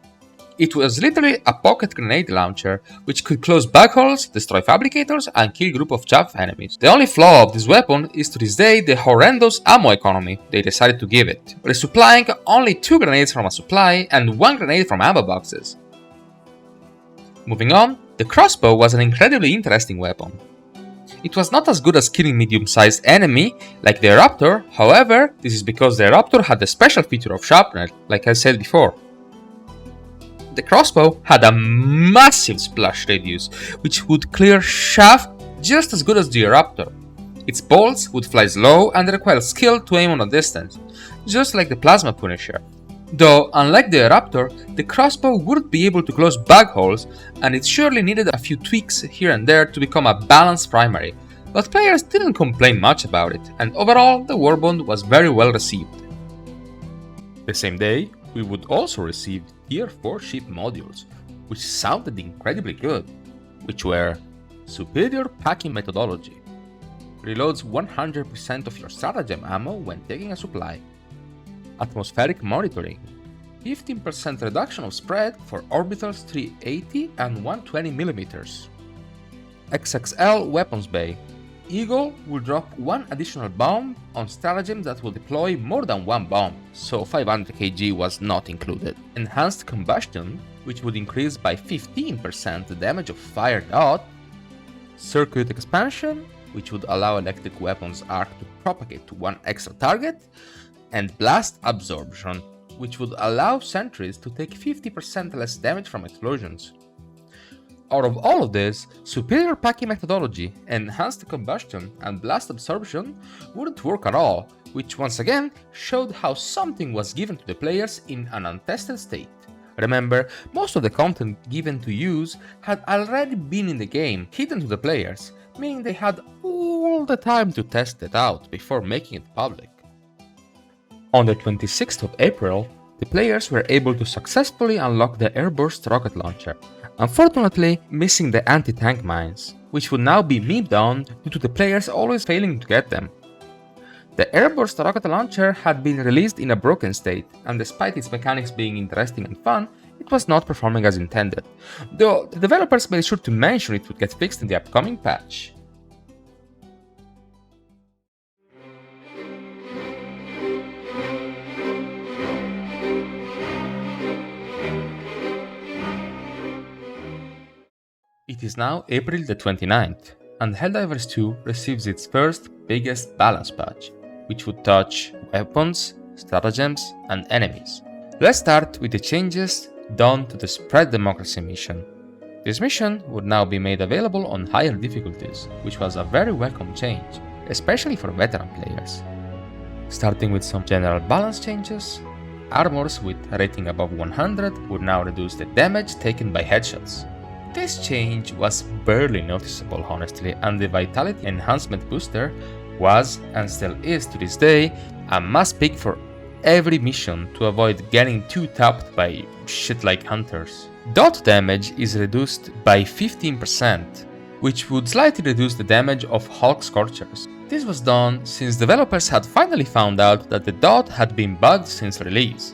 It was literally a pocket grenade launcher, which could close bug holes, destroy Fabricators, and kill group of chaff enemies. The only flaw of this weapon is to this day the horrendous ammo economy they decided to give it, resupplying only 2 grenades from a supply and 1 grenade from ammo boxes. Moving on, the crossbow was an incredibly interesting weapon. It was not as good as killing medium-sized enemy like the Eruptor, however, this is because the Eruptor had the special feature of shrapnel, like I said before. The crossbow had a massive splash radius, which would clear chaff just as good as the Eruptor. Its bolts would fly slow and require skill to aim on a distance, just like the Plasma Punisher. Though, unlike the Eruptor, the crossbow wouldn't be able to close bug holes, and it surely needed a few tweaks here and there to become a balanced primary. but players didn't complain much about it, and overall the warbond was very well received. The same day, we would also receive Tier 4 ship modules, which sounded incredibly good, which were Superior Packing Methodology. Reloads 100% of your stratagem ammo when taking a supply. Atmospheric Monitoring. 15% reduction of spread for orbitals 380 and 120mm. XXL Weapons Bay. Eagle will drop one additional bomb on stratagems that will deploy more than one bomb, so 500 kg was not included. Enhanced Combustion, which would increase by 15% the damage of fire dot. Circuit Expansion, which would allow electric weapons arc to propagate to one extra target. And Blast Absorption, which would allow sentries to take 50% less damage from explosions. Out of all of this, Superior Packing Methodology, Enhanced Combustion, and Blast Absorption wouldn't work at all, which once again showed how something was given to the players in an untested state. Remember, most of the content given to use had already been in the game, hidden to the players, meaning they had all the time to test it out before making it public. On the 26th of April, the players were able to successfully unlock the airburst rocket launcher, unfortunately missing the anti-tank mines, which would now be memed on due to the players always failing to get them. The airburst rocket launcher had been released in a broken state, and despite its mechanics being interesting and fun, it was not performing as intended, though the developers made sure to mention it would get fixed in the upcoming patch. It is now April the 29th, and Helldivers 2 receives its first biggest balance patch, which would touch weapons, stratagems, and enemies. Let's start with the changes done to the Spread Democracy mission. This mission would now be made available on higher difficulties, which was a very welcome change, especially for veteran players. Starting with some general balance changes, armors with rating above 100 would now reduce the damage taken by headshots. This change was barely noticeable honestly, and the Vitality Enhancement Booster was, and still is to this day, a must pick for every mission to avoid getting too tapped by shit like hunters. Dot damage is reduced by 15%, which would slightly reduce the damage of Hulk Scorchers. This was done since developers had finally found out that the dot had been bugged since release.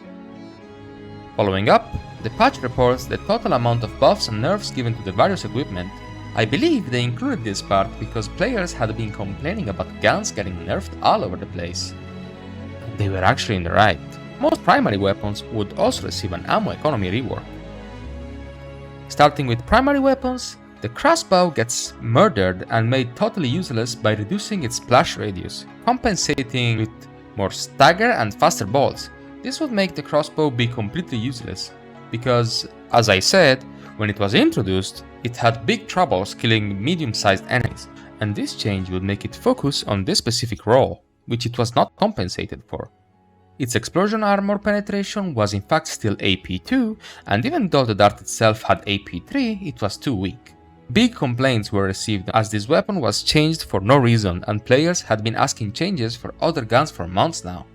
Following up, the patch reports the total amount of buffs and nerfs given to the various equipment. I believe they included this part because players had been complaining about guns getting nerfed all over the place. They were actually in the right. Most primary weapons would also receive an ammo economy rework. Starting with primary weapons, the crossbow gets murdered and made totally useless by reducing its splash radius, compensating with more stagger and faster bolts. This would make the crossbow be completely useless, because, as I said, when it was introduced, it had big troubles killing medium-sized enemies, and this change would make it focus on this specific role, which it was not compensated for. Its explosion armor penetration was in fact still AP2, and even though the dart itself had AP3, it was too weak. Big complaints were received as this weapon was changed for no reason, and players had been asking changes for other guns for months now.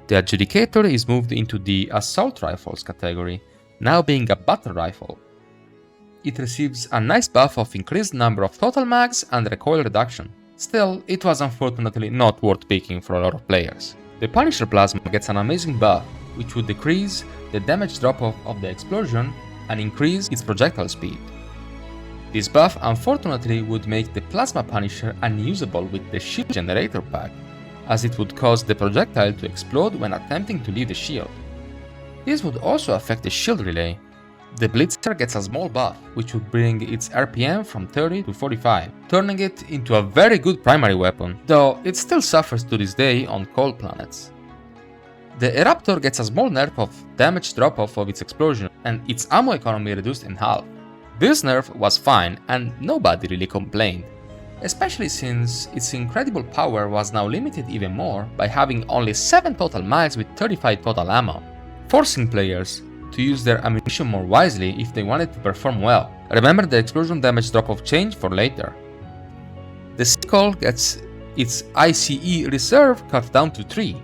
The Adjudicator is moved into the Assault Rifles category, now being a battle rifle. It receives a nice buff of increased number of total mags and recoil reduction. Still, it was unfortunately not worth picking for a lot of players. The Punisher Plasma gets an amazing buff, which would decrease the damage drop-off of the explosion and increase its projectile speed. This buff unfortunately would make the Plasma Punisher unusable with the Shield Generator pack, as it would cause the projectile to explode when attempting to leave the shield. This would also affect the shield relay. The Blitzer gets a small buff, which would bring its RPM from 30 to 45, turning it into a very good primary weapon, though it still suffers to this day on cold planets. The Eruptor gets a small nerf of damage drop-off of its explosion, and its ammo economy reduced in half. This nerf was fine, and nobody really complained, especially since its incredible power was now limited even more by having only 7 total mags with 35 total ammo, forcing players to use their ammunition more wisely if they wanted to perform well. Remember the explosion damage drop-off change for later. The Sickle gets its ICE reserve cut down to 3,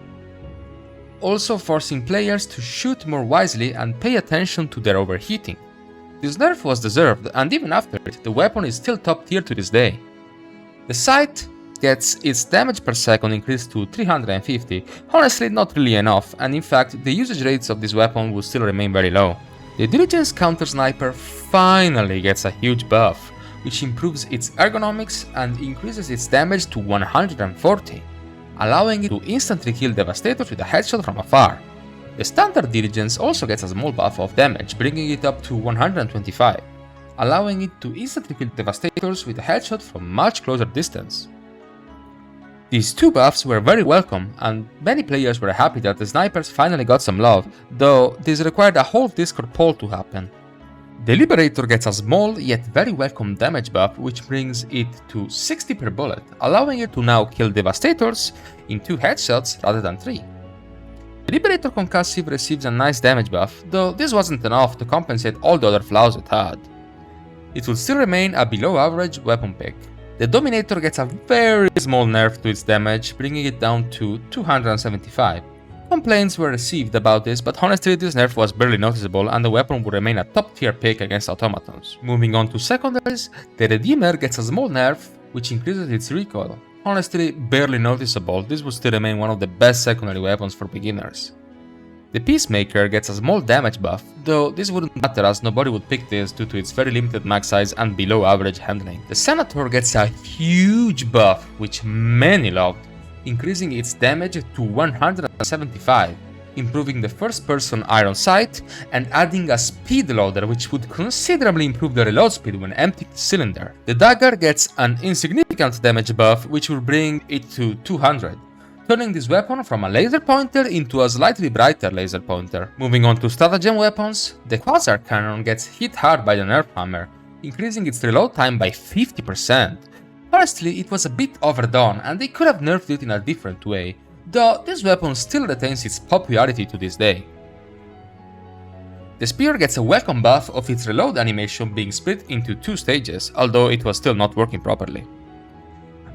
also forcing players to shoot more wisely and pay attention to their overheating. This nerf was deserved, and even after it, the weapon is still top tier to this day. The Sight gets its damage per second increased to 350, honestly not really enough, and in fact the usage rates of this weapon will still remain very low. The Diligence Counter Sniper finally gets a huge buff, which improves its ergonomics and increases its damage to 140, allowing it to instantly kill Devastators with a headshot from afar. The Standard Diligence also gets a small buff of damage, bringing it up to 125, allowing it to instantly kill Devastators with a headshot from much closer distance. These two buffs were very welcome, and many players were happy that the snipers finally got some love, though this required a whole Discord poll to happen. The Liberator gets a small yet very welcome damage buff, which brings it to 60 per bullet, allowing it to now kill Devastators in 2 headshots rather than 3. The Liberator Concussive receives a nice damage buff, though this wasn't enough to compensate all the other flaws it had. It will still remain a below average weapon pick. The Dominator gets a very small nerf to its damage, bringing it down to 275. Complaints were received about this, but honestly this nerf was barely noticeable and the weapon would remain a top tier pick against automatons. Moving on to secondaries, the Redeemer gets a small nerf, which increases its recoil. Honestly, barely noticeable, this would still remain one of the best secondary weapons for beginners. The Peacemaker gets a small damage buff, though this wouldn't matter as nobody would pick this due to its very limited max size and below average handling. The Senator gets a huge buff, which many loved, increasing its damage to 175, improving the first person iron sight, and adding a speed loader which would considerably improve the reload speed when emptying the cylinder. The Dagger gets an insignificant damage buff which will bring it to 200. Turning this weapon from a laser pointer into a slightly brighter laser pointer. Moving on to stratagem weapons, the Quasar Cannon gets hit hard by the nerf hammer, increasing its reload time by 50%. Honestly, it was a bit overdone and they could have nerfed it in a different way, though this weapon still retains its popularity to this day. The Spear gets a welcome buff of its reload animation being split into 2 stages, although it was still not working properly.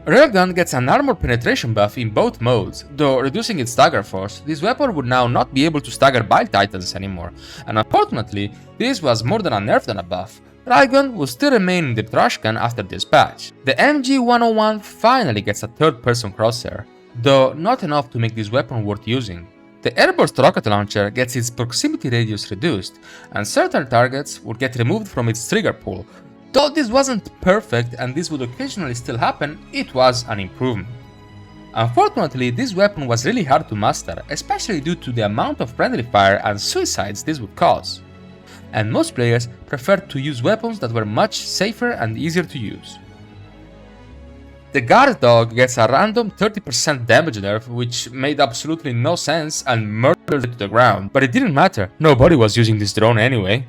Railgun gets an armor penetration buff in both modes, though reducing its stagger force. This weapon would now not be able to stagger Bile Titans anymore, and unfortunately, this was more than a nerf than a buff. Railgun will still remain in the trash can after this patch. The MG101 finally gets a third-person crosshair, though not enough to make this weapon worth using. The Airburst rocket launcher gets its proximity radius reduced, and certain targets would get removed from its trigger pool. Though this wasn't perfect and this would occasionally still happen, it was an improvement. Unfortunately, this weapon was really hard to master, especially due to the amount of friendly fire and suicides this would cause. And most players preferred to use weapons that were much safer and easier to use. The Guard Dog gets a random 30% damage nerf, which made absolutely no sense and murdered it to the ground, but it didn't matter, nobody was using this drone anyway.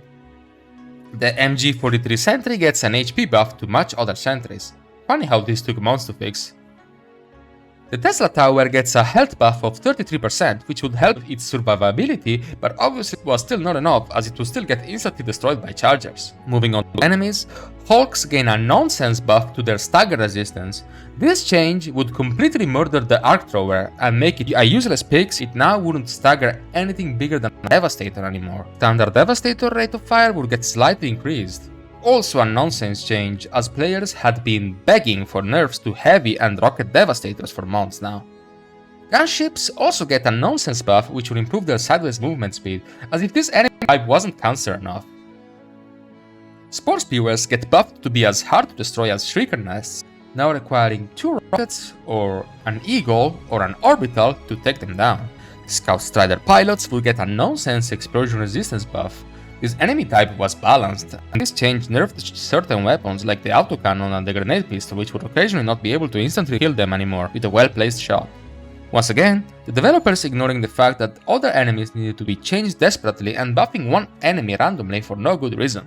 The MG43 Sentry gets an HP buff to match other sentries. Funny how this took months to fix. The Tesla Tower gets a health buff of 33%, which would help its survivability, but obviously was still not enough as it would still get instantly destroyed by chargers. Moving on to enemies, Hulks gain a nonsense buff to their stagger resistance. This change would completely murder the Arc Thrower and make it a useless pick. It now wouldn't stagger anything bigger than a Devastator anymore. Standard Devastator rate of fire would get slightly increased. Also a nonsense change, as players had been begging for nerfs to Heavy and Rocket Devastators for months now. Gunships also get a nonsense buff which will improve their sideways movement speed, as if this enemy type wasn't cancer enough. Spore Spewers get buffed to be as hard to destroy as Shrieker Nests, now requiring 2 rockets, or an Eagle, or an Orbital to take them down. Scout Strider pilots will get a nonsense explosion resistance buff. This enemy type was balanced, and this change nerfed certain weapons like the autocannon and the grenade pistol, which would occasionally not be able to instantly kill them anymore with a well-placed shot. Once again, the developers ignoring the fact that other enemies needed to be changed desperately and buffing one enemy randomly for no good reason.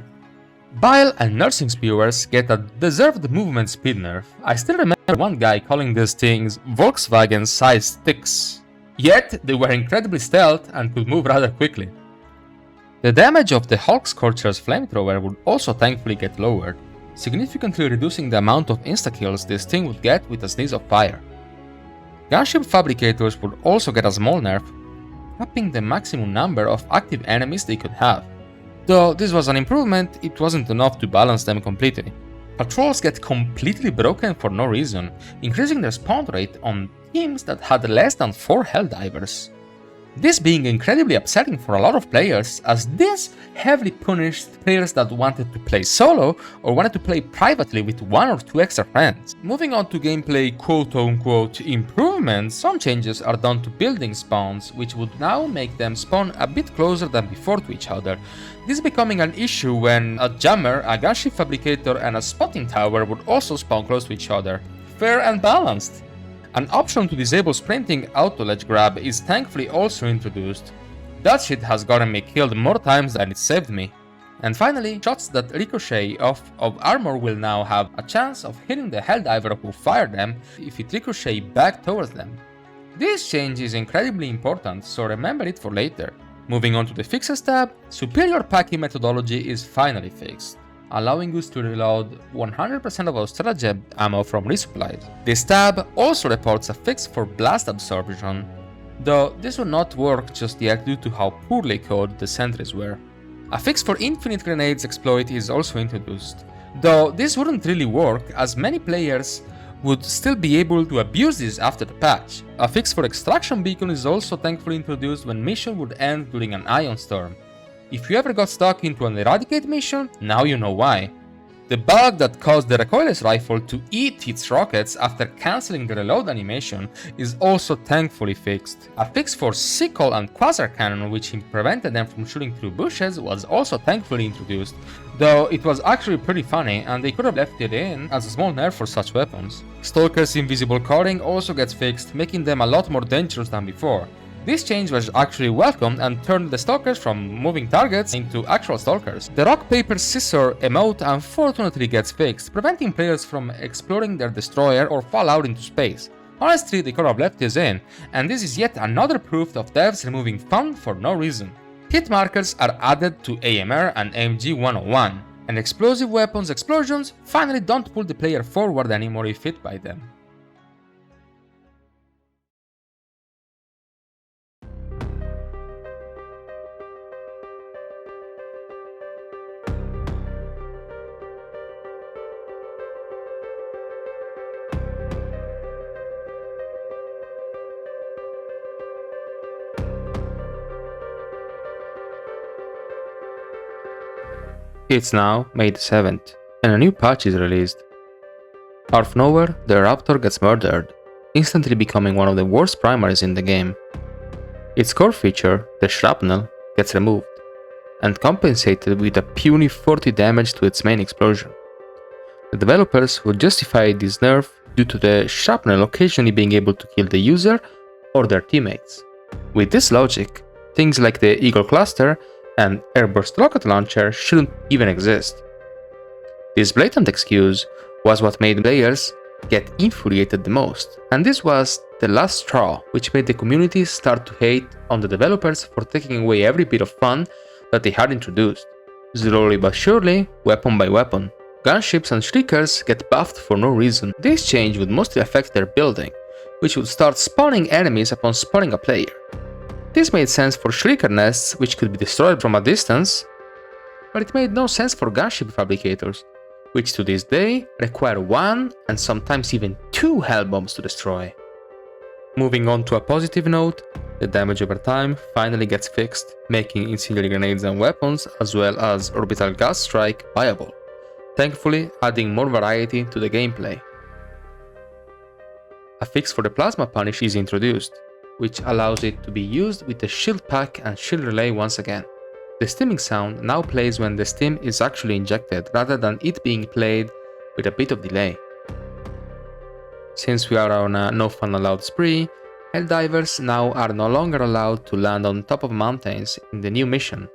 Bile and Nursing Spewers get a deserved movement speed nerf. I still remember one guy calling these things Volkswagen-sized sticks. Yet, they were incredibly stealth and could move rather quickly. The damage of the Hulk Scorcher's flamethrower would also thankfully get lowered. significantly reducing the amount of insta-kills this thing would get with a sneeze of fire. Gunship fabricators would also get a small nerf, capping the maximum number of active enemies they could have. Though this was an improvement, it wasn't enough to balance them completely. Patrols get completely broken for no reason, increasing their spawn rate on teams that had less than 4 Helldivers. This being incredibly upsetting for a lot of players, as this heavily punished players that wanted to play solo or wanted to play privately with 1 or 2 extra friends. Moving on to gameplay quote-unquote improvements, some changes are done to building spawns, which would now make them spawn a bit closer than before to each other. This becoming an issue when a jammer, a gunship fabricator and a spotting tower would also spawn close to each other. Fair and balanced. An option to disable sprinting auto ledge grab is thankfully also introduced. That shit has gotten me killed more times than it saved me. And finally, shots that ricochet off of armor will now have a chance of hitting the Helldiver who fired them if it ricochets back towards them. This change is incredibly important, so remember it for later. Moving on to the fixes tab, superior packing methodology is finally fixed, allowing us to reload 100% of our stratagem ammo from resupplies. This tab also reports a fix for blast absorption, though this will not work just yet due to how poorly coded the sentries were. A fix for infinite grenades exploit is also introduced, though this wouldn't really work as many players would still be able to abuse this after the patch. A fix for extraction beacon is also thankfully introduced when mission would end during an ion storm. If you ever got stuck into an eradicate mission, now you know why. The bug that caused the recoilless rifle to eat its rockets after cancelling the reload animation is also thankfully fixed. A fix for Sickle and Quasar Cannon, which prevented them from shooting through bushes, was also thankfully introduced, though it was actually pretty funny and they could have left it in as a small nerf for such weapons. Stalker's invisible cording also gets fixed, making them a lot more dangerous than before. This change was actually welcomed and turned the stalkers from moving targets into actual stalkers. The rock paper scissor emote unfortunately gets fixed, preventing players from exploring their destroyer or fall out into space. Honestly, they could have left this in, and this is yet another proof of devs removing fun for no reason. Hit markers are added to AMR and MG 101, and explosive weapons explosions finally don't pull the player forward anymore if hit by them. It's now May the 7th, and a new patch is released. Out of nowhere, the Eruptor gets murdered, instantly becoming one of the worst primaries in the game. Its core feature, the shrapnel, gets removed, and compensated with a puny 40 damage to its main explosion. The developers would justify this nerf due to the shrapnel occasionally being able to kill the user or their teammates. With this logic, things like the Eagle Cluster and Airburst Rocket Launcher shouldn't even exist. This blatant excuse was what made players get infuriated the most, and this was the last straw which made the community start to hate on the developers for taking away every bit of fun that they had introduced. Slowly but surely, weapon by weapon, gunships and shriekers get buffed for no reason. This change would mostly affect their building, which would start spawning enemies upon spawning a player. This made sense for Shrieker nests, which could be destroyed from a distance, but it made no sense for gunship fabricators, which to this day require 1 and sometimes even 2 hell bombs to destroy. Moving on to a positive note, the damage over time finally gets fixed, making incendiary grenades and weapons as well as orbital gas strike viable, thankfully adding more variety to the gameplay. A fix for the plasma punish is introduced, which allows it to be used with the shield pack and shield relay once again. The steaming sound now plays when the steam is actually injected rather than it being played with a bit of delay. Since we are on a no fun allowed spree, Helldivers now are no longer allowed to land on top of mountains in the new mission,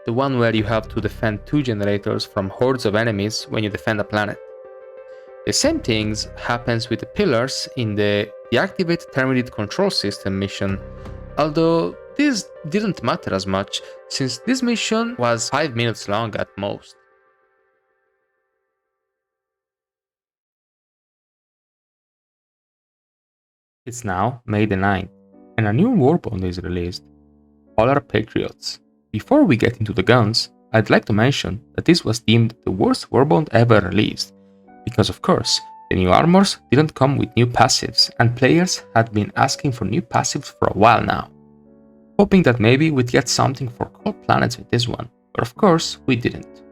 the one where you have to defend 2 generators from hordes of enemies when you defend a planet. The same things happens with the pillars in the Deactivate Terminate Control System mission, although this didn't matter as much since this mission was 5 minutes long at most. It's now May the 9th, and a new warbond is released, Polar Patriots. Before we get into the guns, I'd like to mention that this was deemed the worst warbond ever released, because of course, the new armors didn't come with new passives, and players had been asking for new passives for a while now, hoping that maybe we'd get something for cold planets with this one, but of course we didn't.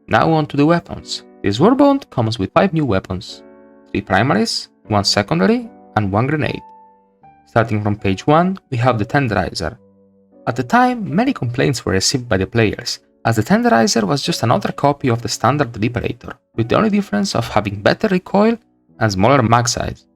Now on to the weapons. This warbond comes with 5 new weapons, 3 primaries, 1 secondary, and 1 grenade. Starting from page 1, we have the Tenderizer. At the time, many complaints were received by the players, as the Tenderizer was just another copy of the standard Liberator, with the only difference of having better recoil and smaller mag size.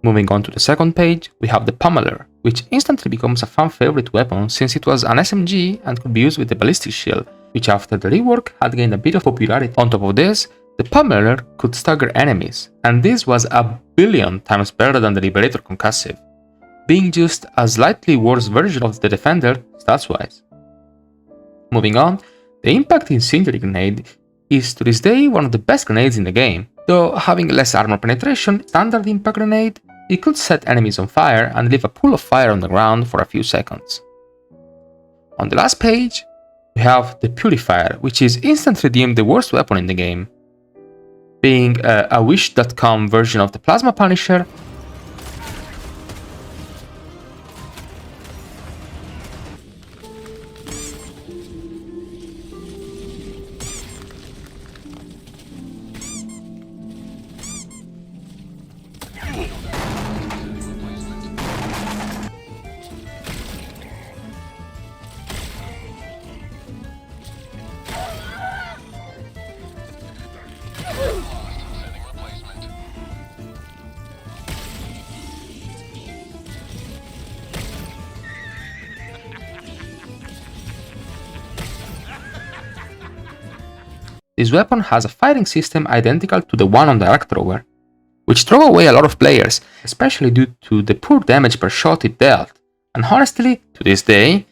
Moving on to the second page, we have the Pummeler, which instantly becomes a fan favorite weapon since it was an SMG and could be used with the ballistic shield, which after the rework had gained a bit of popularity. On top of this, the Pummeler could stagger enemies, and this was a billion times better than the Liberator concussive, being just a slightly worse version of the Defender stats-wise. Moving on, the Impact Incendiary Grenade is to this day one of the best grenades in the game, though having less armor penetration, standard impact grenade, it could set enemies on fire and leave a pool of fire on the ground for a few seconds. On the last page, we have the Purifier, which is instantly deemed the worst weapon in the game, being a Wish.com version of the Plasma Punisher. This weapon has a firing system identical to the one on the arc thrower, which drove away a lot of players, especially due to the poor damage per shot it dealt, and honestly, to this day,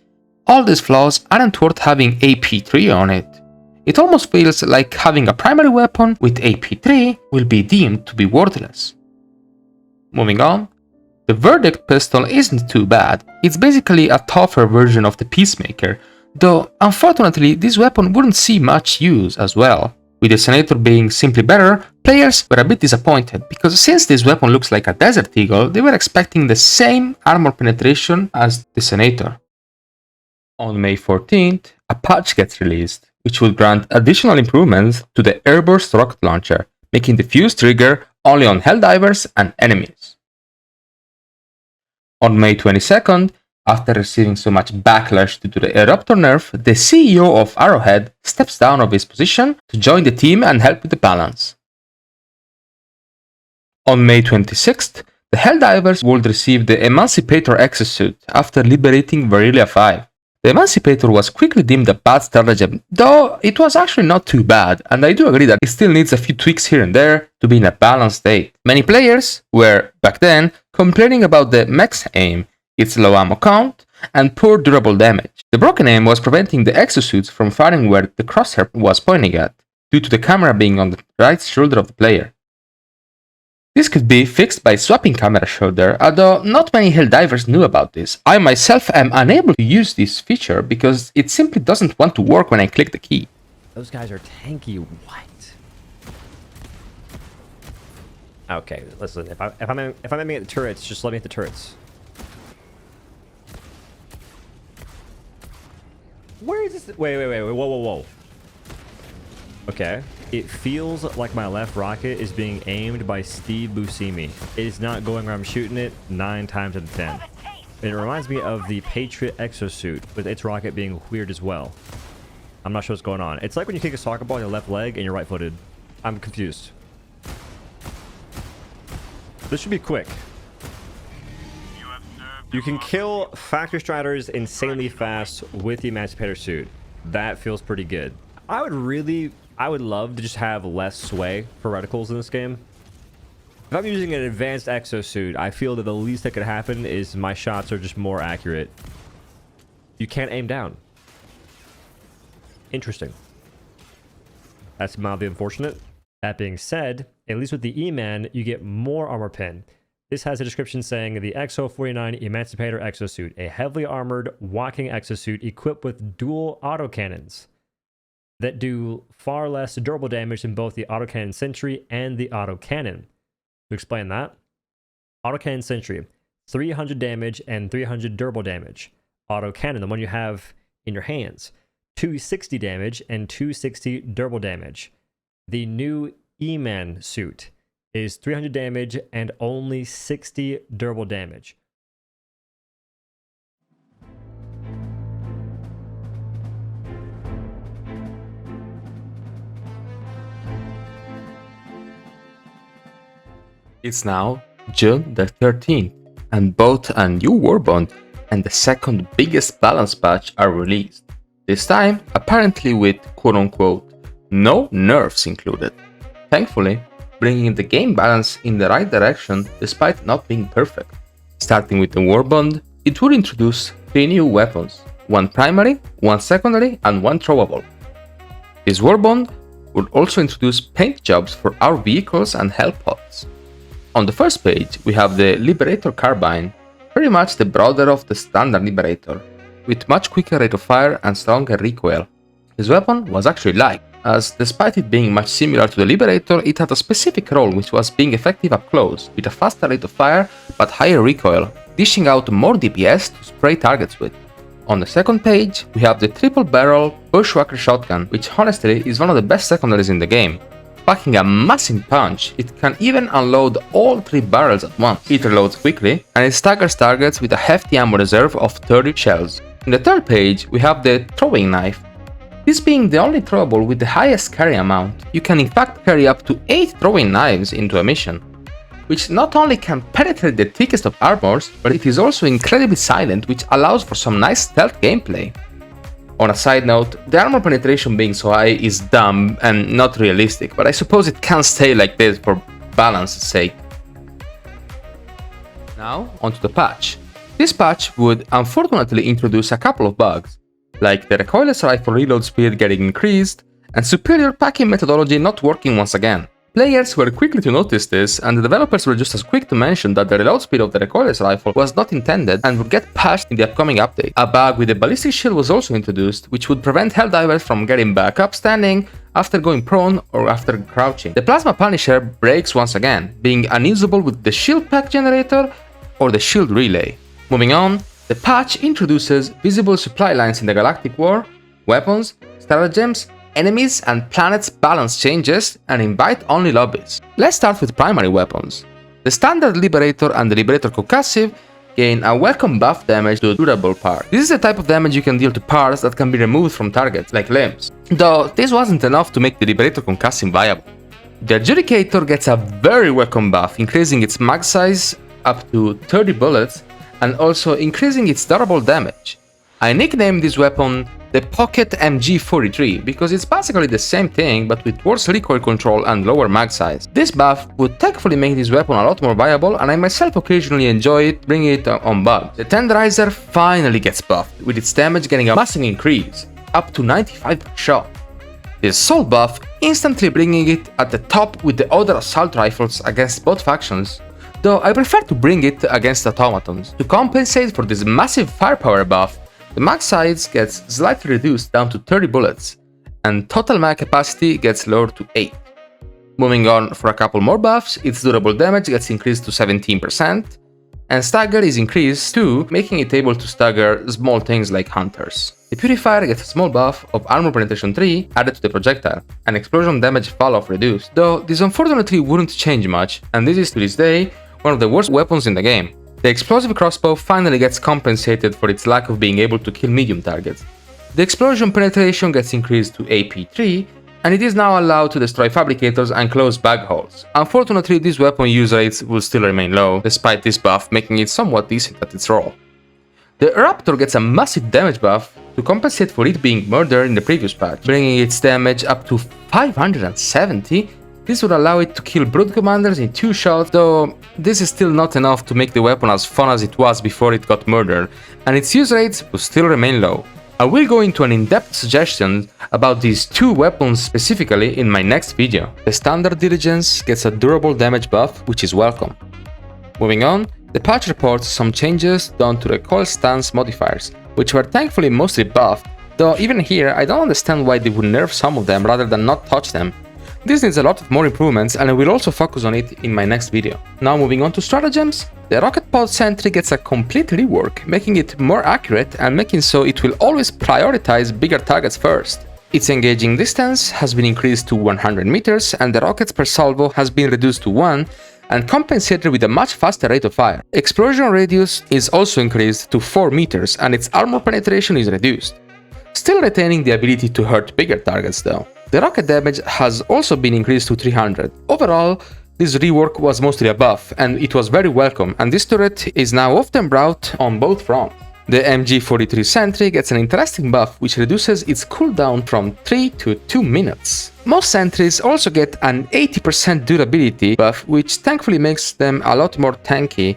all these flaws aren't worth having AP3 on it. It almost feels like having a primary weapon with AP3 will be deemed to be worthless. Moving on, the Verdict pistol isn't too bad, it's basically a tougher version of the Peacemaker, though unfortunately this weapon wouldn't see much use as well. With the Senator being simply better, players were a bit disappointed, because since this weapon looks like a Desert Eagle, they were expecting the same armor penetration as the Senator. On May 14th, a patch gets released, which will grant additional improvements to the Airburst rocket launcher, making the fuse trigger only on Helldivers and enemies. On May 22nd, after receiving so much backlash due to the Eruptor nerf, the CEO of Arrowhead steps down of his position to join the team and help with the balance. On May 26th, the Helldivers would receive the Emancipator Exosuit after liberating Varelia 5. The Emancipator was quickly deemed a bad stratagem, though it was actually not too bad, and I do agree that it still needs a few tweaks here and there to be in a balanced state. Many players were, back then, complaining about the Mech's aim, its low ammo count, and poor durable damage. The broken aim was preventing the exosuits from firing where the crosshair was pointing at, due to the camera being on the right shoulder of the player. This could be fixed by swapping camera shoulder, although not many Helldivers knew about this. I myself am unable to use this feature because it simply doesn't want to work when I click the key. Those guys are tanky. What? Okay, listen. If I'm aiming at the turrets, just let me hit the turrets. Where is this? Wait. Whoa. Okay. It feels like my left rocket is being aimed by Steve Buscemi. It is not going where I'm shooting it 9 times out of 10. And it reminds me of the Patriot Exosuit, with its rocket being weird as well. I'm not sure what's going on. It's like when you kick a soccer ball on your left leg and you're right-footed. I'm confused. This should be quick. You can kill Factory Striders insanely fast with the Emancipator suit. That feels pretty good. I would love to just have less sway for reticles in this game. If I'm using an advanced exosuit, I feel that the least that could happen is my shots are just more accurate. You can't aim down. Interesting. That's mildly unfortunate. That being said, At least with the E-Man, you get more armor pin. This has a description saying the XO49 Emancipator Exosuit, a heavily armored walking exosuit equipped with dual autocannons that do far less durable damage than both the autocannon Sentry and the autocannon. To explain that, autocannon Sentry, 300 damage and 300 durable damage. Autocannon, the one you have in your hands, 260 damage and 260 durable damage. The new E-Man suit is 300 damage and only 60 durable damage. It's now June the 13th, and both a new warbond and the second biggest balance patch are released. This time, apparently with quote-unquote no nerfs included. Thankfully, bringing the game balance in the right direction despite not being perfect. Starting with the warbond, it would introduce 3 new weapons, 1 primary, 1 secondary, and 1 throwable. This warbond would also introduce paint jobs for our vehicles and help pods. On the first page, we have the Liberator Carbine, pretty much the brother of the standard Liberator, with much quicker rate of fire and stronger recoil. This weapon was actually liked, as despite it being much similar to the Liberator, it had a specific role which was being effective up close, with a faster rate of fire but higher recoil, dishing out more DPS to spray targets with. On the second page, we have the triple barrel Bushwhacker shotgun, which honestly is one of the best secondaries in the game. Packing a massive punch, it can even unload all 3 barrels at once. It reloads quickly, and it staggers targets with a hefty ammo reserve of 30 shells. In the third page, we have the throwing knife. This being the only throwable with the highest carry amount, you can in fact carry up to 8 throwing knives into a mission, which not only can penetrate the thickest of armors, but it is also incredibly silent, which allows for some nice stealth gameplay. On a side note, the armor penetration being so high is dumb and not realistic, but I suppose it can stay like this for balance's sake. Now, onto the patch. This patch would unfortunately introduce a couple of bugs, like the recoilless rifle reload speed getting increased, and superior packing methodology not working once again. Players were quickly to notice this, and the developers were just as quick to mention that the reload speed of the recoilless rifle was not intended and would get patched in the upcoming update. A bug with the ballistic shield was also introduced, which would prevent Helldivers from getting back up standing after going prone or after crouching. The Plasma Punisher breaks once again, being unusable with the shield pack generator or the shield relay. Moving on, the patch introduces visible supply lines in the Galactic War, weapons, stratagems, enemies and planets balance changes, and invite-only lobbies. Let's start with primary weapons. The standard Liberator and the Liberator Concussive gain a welcome buff damage to durable parts. This is the type of damage you can deal to parts that can be removed from targets, like limbs. Though this wasn't enough to make the Liberator Concussive viable. The Adjudicator gets a very welcome buff, increasing its mag size up to 30 bullets and also increasing its durable damage. I nicknamed this weapon the Pocket MG43 because it's basically the same thing but with worse recoil control and lower mag size. This buff would thankfully make this weapon a lot more viable, and I myself occasionally enjoy it, bringing it on bugs. The Tenderizer finally gets buffed, with its damage getting a massive increase, up to 95 per shot. The Assault buff instantly bringing it at the top with the other assault rifles against both factions, though I prefer to bring it against automatons. To compensate for this massive firepower buff, the mag size gets slightly reduced down to 30 bullets, and total mag capacity gets lowered to 8. Moving on for a couple more buffs, its durable damage gets increased to 17%, and stagger is increased too, making it able to stagger small things like hunters. The Purifier gets a small buff of armor penetration 3 added to the projectile, and explosion damage fall-off reduced, though this unfortunately wouldn't change much, and this is to this day one of the worst weapons in the game. The explosive crossbow finally gets compensated for its lack of being able to kill medium targets. The explosion penetration gets increased to AP3, and it is now allowed to destroy fabricators and close bag holes. Unfortunately, this weapon use rates will still remain low, despite this buff making it somewhat decent at its role. The Eruptor gets a massive damage buff to compensate for it being murdered in the previous patch, bringing its damage up to 570. This would allow it to kill Brood Commanders in 2 shots, though this is still not enough to make the weapon as fun as it was before it got murdered, and its use rates will still remain low. I will go into an in-depth suggestion about these two weapons specifically in my next video. The standard diligence gets a durable damage buff, which is welcome. Moving on, the patch reports some changes done to the coil stance modifiers, which were thankfully mostly buffed, though even here I don't understand why they would nerf some of them rather than not touch them. This needs a lot of more improvements and I will also focus on it in my next video. Now moving on to stratagems, the rocket pod Sentry gets a complete rework, making it more accurate and making so it will always prioritize bigger targets first. Its engaging distance has been increased to 100 meters and the rockets per salvo has been reduced to 1 and compensated with a much faster rate of fire. Explosion radius is also increased to 4 meters and its armor penetration is reduced, still retaining the ability to hurt bigger targets though. The rocket damage has also been increased to 300. Overall, this rework was mostly a buff, and it was very welcome, and this turret is now often brought on both fronts. The MG43 Sentry gets an interesting buff which reduces its cooldown from 3 to 2 minutes. Most sentries also get an 80% durability buff, which thankfully makes them a lot more tanky.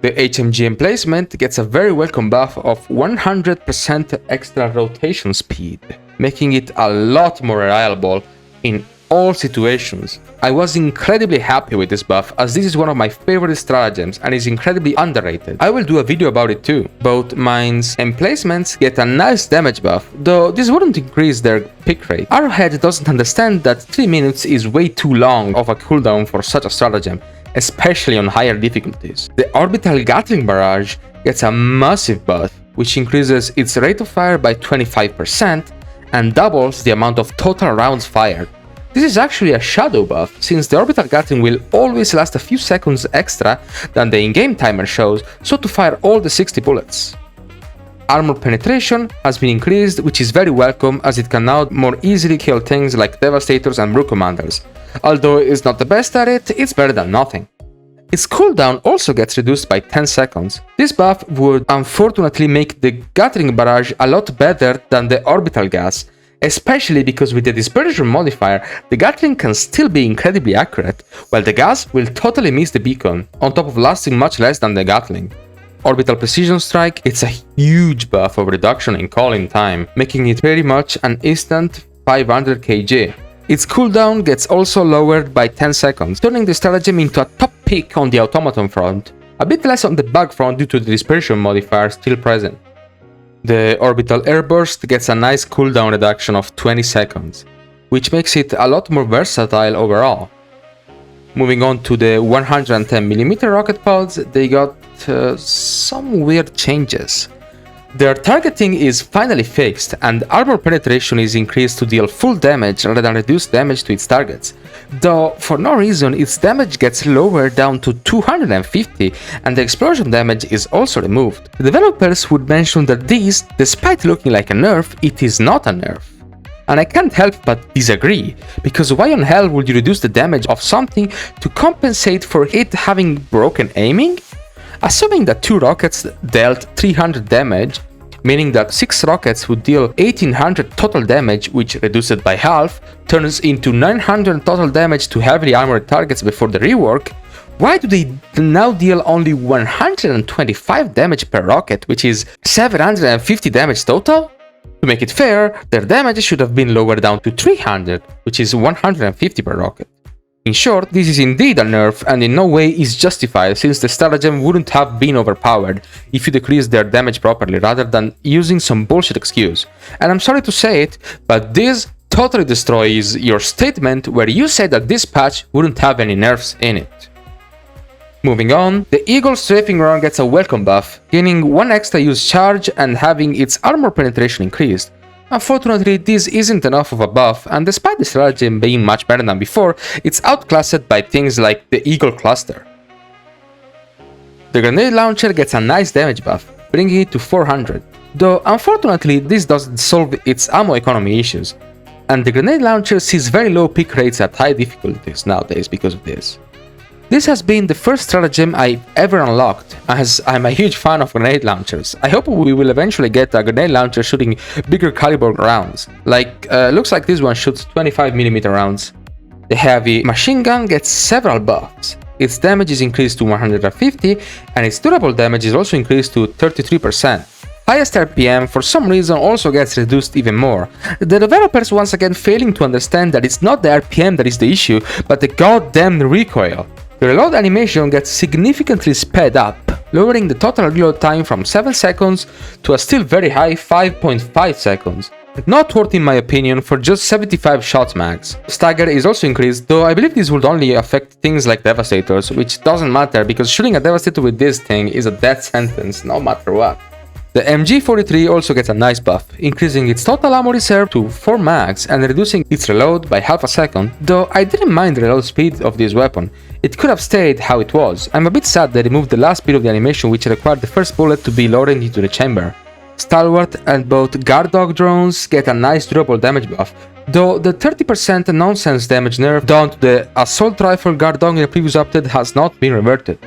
The HMG emplacement gets a very welcome buff of 100% extra rotation speed, making it a lot more reliable in all situations. I was incredibly happy with this buff, as this is one of my favorite stratagems and is incredibly underrated. I will do a video about it too. Both mines emplacements get a nice damage buff, though this wouldn't increase their pick rate. Arrowhead doesn't understand that 3 minutes is way too long of a cooldown for such a stratagem, especially on higher difficulties. The orbital Gatling barrage gets a massive buff, which increases its rate of fire by 25% and doubles the amount of total rounds fired. This is actually a shadow buff, since the orbital Gatling will always last a few seconds extra than the in-game timer shows, so to fire all the 60 bullets. Armor penetration has been increased, which is very welcome as it can now more easily kill things like Devastators and Brood Commanders. Although it's not the best at it, it's better than nothing. Its cooldown also gets reduced by 10 seconds. This buff would unfortunately make the Gatling barrage a lot better than the orbital gas, especially because with the dispersion modifier, the Gatling can still be incredibly accurate, while the gas will totally miss the beacon, on top of lasting much less than the Gatling. Orbital Precision Strike, it's a huge buff of reduction in calling time, making it very much an instant 500 kg. Its cooldown gets also lowered by 10 seconds, turning the stratagem into a top pick on the automaton front, a bit less on the bug front due to the dispersion modifier still present. The Orbital Airburst gets a nice cooldown reduction of 20 seconds, which makes it a lot more versatile overall. Moving on to the 110mm rocket pods, they got some weird changes. Their targeting is finally fixed, and armor penetration is increased to deal full damage rather than reduced damage to its targets. Though, for no reason, its damage gets lowered down to 250, and the explosion damage is also removed. The developers would mention that this, despite looking like a nerf, it is not a nerf. And I can't help but disagree, because why on hell would you reduce the damage of something to compensate for it having broken aiming? Assuming that 2 rockets dealt 300 damage, meaning that 6 rockets would deal 1800 total damage, which reduced by half, turns into 900 total damage to heavily armored targets before the rework, why do they now deal only 125 damage per rocket, which is 750 damage total? To make it fair, their damage should have been lowered down to 300, which is 150 per rocket. In short, this is indeed a nerf and in no way is justified, since the stratagem wouldn't have been overpowered if you decreased their damage properly rather than using some bullshit excuse. And I'm sorry to say it, but this totally destroys your statement where you said that this patch wouldn't have any nerfs in it. Moving on, the Eagle Strafing Run gets a welcome buff, gaining 1 extra use charge and having its armor penetration increased. Unfortunately, this isn't enough of a buff, and despite the stratagem being much better than before, it's outclassed by things like the Eagle Cluster. The Grenade Launcher gets a nice damage buff, bringing it to 400, though unfortunately this doesn't solve its ammo economy issues, and the Grenade Launcher sees very low pick rates at high difficulties nowadays because of this. This has been the first stratagem I've ever unlocked, as I'm a huge fan of grenade launchers. I hope we will eventually get a grenade launcher shooting bigger caliber rounds. Looks like this one shoots 25mm rounds. The heavy machine gun gets several buffs. Its damage is increased to 150, and its durable damage is also increased to 33%. Highest RPM for some reason also gets reduced even more. The developers once again failing to understand that it's not the RPM that is the issue, but the goddamn recoil. The reload animation gets significantly sped up, lowering the total reload time from 7 seconds to a still very high 5.5 seconds. Not worth in my opinion for just 75 shots max. Stagger is also increased, though I believe this would only affect things like Devastators, which doesn't matter because shooting a Devastator with this thing is a death sentence no matter what. The MG43 also gets a nice buff, increasing its total ammo reserve to 4 max and reducing its reload by half a second, though I didn't mind the reload speed of this weapon. It could have stayed how it was. I'm a bit sad they removed the last bit of the animation which required the first bullet to be loaded into the chamber. Stalwart and both guard dog drones get a nice durable damage buff, though the 30% nonsense damage nerf done to the assault rifle guard dog in the previous update has not been reverted.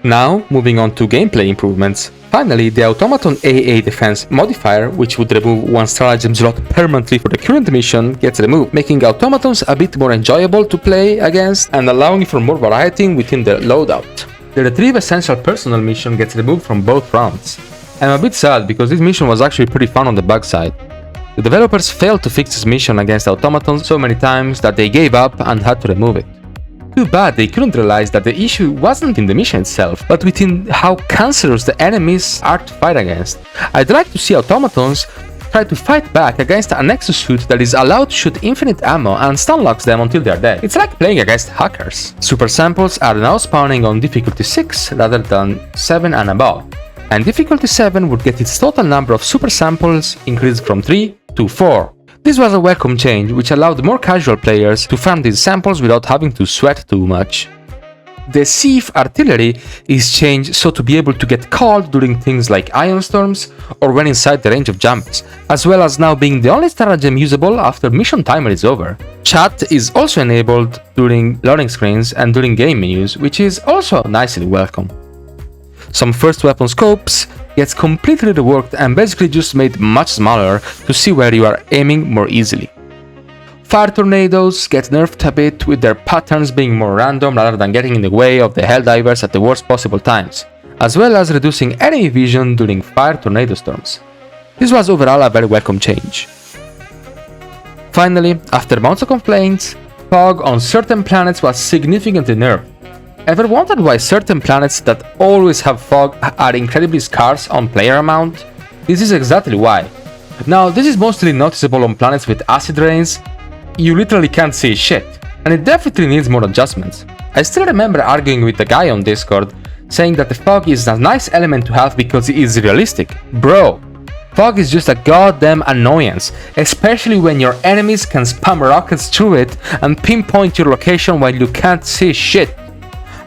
Now, moving on to gameplay improvements. Finally, the automaton AA defense modifier, which would remove one stratagem slot permanently for the current mission, gets removed, making automatons a bit more enjoyable to play against and allowing for more variety within the loadout. The Retrieve Essential Personal mission gets removed from both rounds. I'm a bit sad because this mission was actually pretty fun on the bug side. The developers failed to fix this mission against automatons so many times that they gave up and had to remove it. Too bad they couldn't realize that the issue wasn't in the mission itself, but within how cancerous the enemies are to fight against. I'd like to see automatons try to fight back against an exosuit that is allowed to shoot infinite ammo and stun locks them until they're dead. It's like playing against hackers. Super samples are now spawning on difficulty 6 rather than 7 and above, and difficulty 7 would get its total number of super samples increased from 3 to 4. This was a welcome change, which allowed more casual players to farm these samples without having to sweat too much. The Sieve artillery is changed so to be able to get called during things like ion storms or when inside the range of jumpers, as well as now being the only stratagem usable after mission timer is over. Chat is also enabled during loading screens and during game menus, which is also nicely welcome. Some first weapon scopes gets completely reworked and basically just made much smaller to see where you are aiming more easily. Fire tornadoes get nerfed a bit, with their patterns being more random rather than getting in the way of the Helldivers at the worst possible times, as well as reducing enemy vision during fire tornado storms. This was overall a very welcome change. Finally, after months of complaints, fog on certain planets was significantly nerfed. Ever wondered why certain planets that always have fog are incredibly scarce on player amount? This is exactly why. Now, this is mostly noticeable on planets with acid rains. You literally can't see shit, and it definitely needs more adjustments. I still remember arguing with the guy on Discord, saying that the fog is a nice element to have because it is realistic. Bro, fog is just a goddamn annoyance, especially when your enemies can spam rockets through it and pinpoint your location while you can't see shit.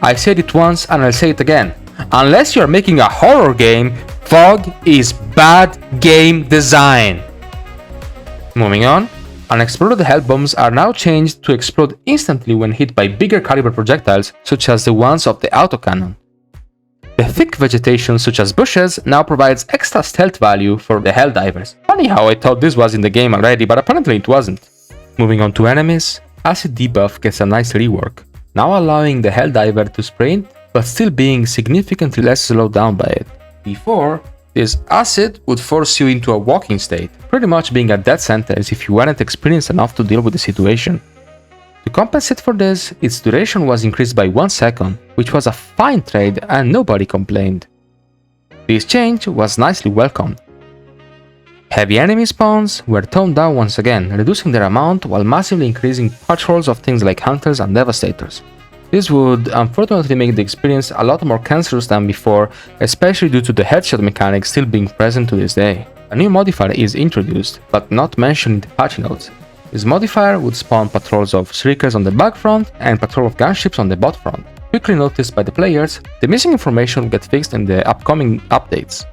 I said it once and I'll say it again. Unless you're making a horror game, fog is bad game design. Moving on, unexploded hell bombs are now changed to explode instantly when hit by bigger caliber projectiles such as the ones of the autocannon. The thick vegetation such as bushes now provides extra stealth value for the Helldivers. Funny how I thought this was in the game already, but apparently it wasn't. Moving on to enemies, acid debuff gets a nice rework, now allowing the Helldiver to sprint, but still being significantly less slowed down by it. Before, this acid would force you into a walking state, pretty much being a death sentence if you weren't experienced enough to deal with the situation. To compensate for this, its duration was increased by 1 second, which was a fine trade and nobody complained. This change was nicely welcomed. Heavy enemy spawns were toned down once again, reducing their amount while massively increasing patrols of things like hunters and devastators. This would unfortunately make the experience a lot more cancerous than before, especially due to the headshot mechanic still being present to this day. A new modifier is introduced, but not mentioned in the patch notes. This modifier would spawn patrols of shriekers on the back front and patrol of gunships on the bot front. Quickly noticed by the players, the missing information will get fixed in the upcoming updates.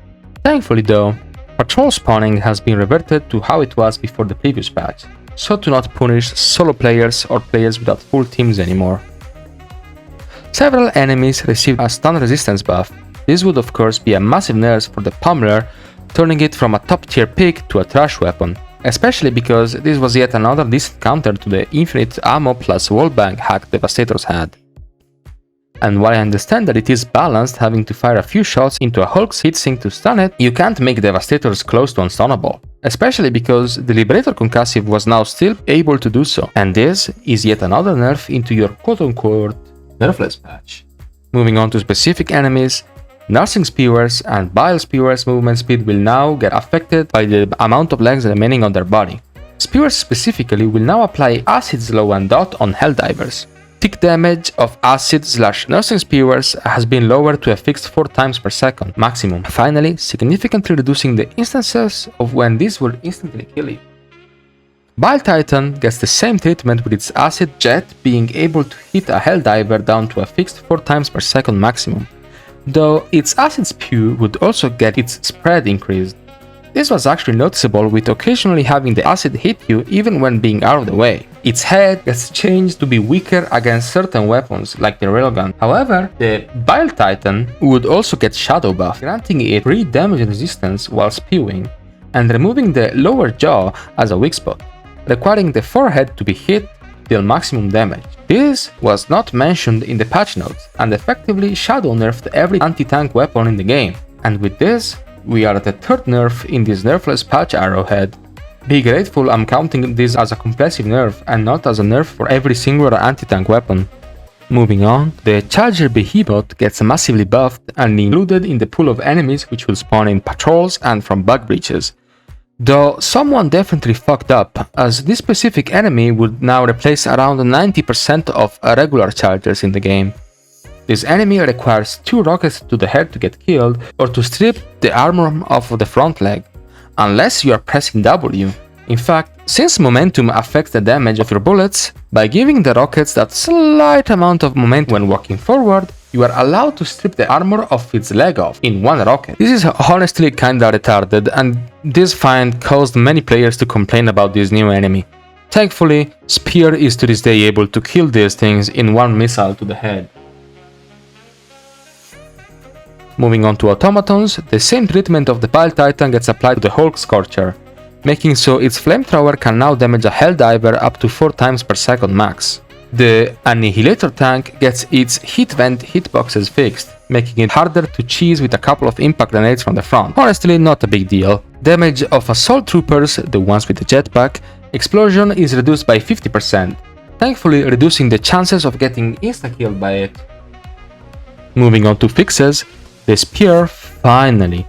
Thankfully though, patrol spawning has been reverted to how it was before the previous patch, so to not punish solo players or players without full teams anymore. Several enemies received a stun resistance buff. This would of course be a massive nerf for the Pummeler, turning it from a top tier pick to a trash weapon, especially because this was yet another decent counter to the infinite ammo plus wallbang hack Devastators had. and while I understand that it is balanced having to fire a few shots into a Hulk's heatsink to stun it, you can't make Devastators close to unstunnable. Especially because the Liberator Concussive was now still able to do so, and this is yet another nerf into your quote-unquote nerfless patch. Moving on to specific enemies, Nursing Spewers and Bile Spewers' movement speed will now get affected by the amount of legs remaining on their body. Spewers specifically will now apply Acid Slow and Dot on Helldivers. Tick damage of Acid/Nursing Spewers has been lowered to a fixed 4 times per second maximum, finally significantly reducing the instances of when this will instantly kill you. Bile Titan gets the same treatment with its Acid Jet being able to hit a Helldiver down to a fixed 4 times per second maximum, though its Acid Spew would also get its spread increased. This was actually noticeable with occasionally having the acid hit you even when being out of the way. Its head gets changed to be weaker against certain weapons like the Railgun. However, the Bile Titan would also get Shadow buff, granting it 3 damage resistance while spewing, and removing the lower jaw as a weak spot, requiring the forehead to be hit till maximum damage. This was not mentioned in the patch notes, and effectively shadow nerfed every anti-tank weapon in the game. And with this, we are at the 3rd nerf in this nerfless patch Arrowhead. Be grateful I'm counting this as a compressive nerf and not as a nerf for every singular anti-tank weapon. Moving on, the Charger Behemoth gets massively buffed and included in the pool of enemies which will spawn in patrols and from bug breaches. Though someone definitely fucked up, as this specific enemy would now replace around 90% of regular chargers in the game. This enemy requires 2 rockets to the head to get killed or to strip the armor off of the front leg, unless you are pressing W. In fact, since momentum affects the damage of your bullets, by giving the rockets that slight amount of momentum when walking forward, you are allowed to strip the armor of its leg off in 1 rocket. This is honestly kinda retarded, and this find caused many players to complain about this new enemy. Thankfully, Spear is to this day able to kill these things in 1 missile to the head. Moving on to automatons, the same treatment of the Bile Titan gets applied to the Hulk Scorcher, making so its flamethrower can now damage a Helldiver up to 4 times per second max. The Annihilator tank gets its heat vent hitboxes fixed, making it harder to cheese with a couple of impact grenades from the front. Honestly, not a big deal. Damage of Assault Troopers, the ones with the jetpack, explosion is reduced by 50%, thankfully reducing the chances of getting insta-killed by it. Moving on to fixes, the Spear finally,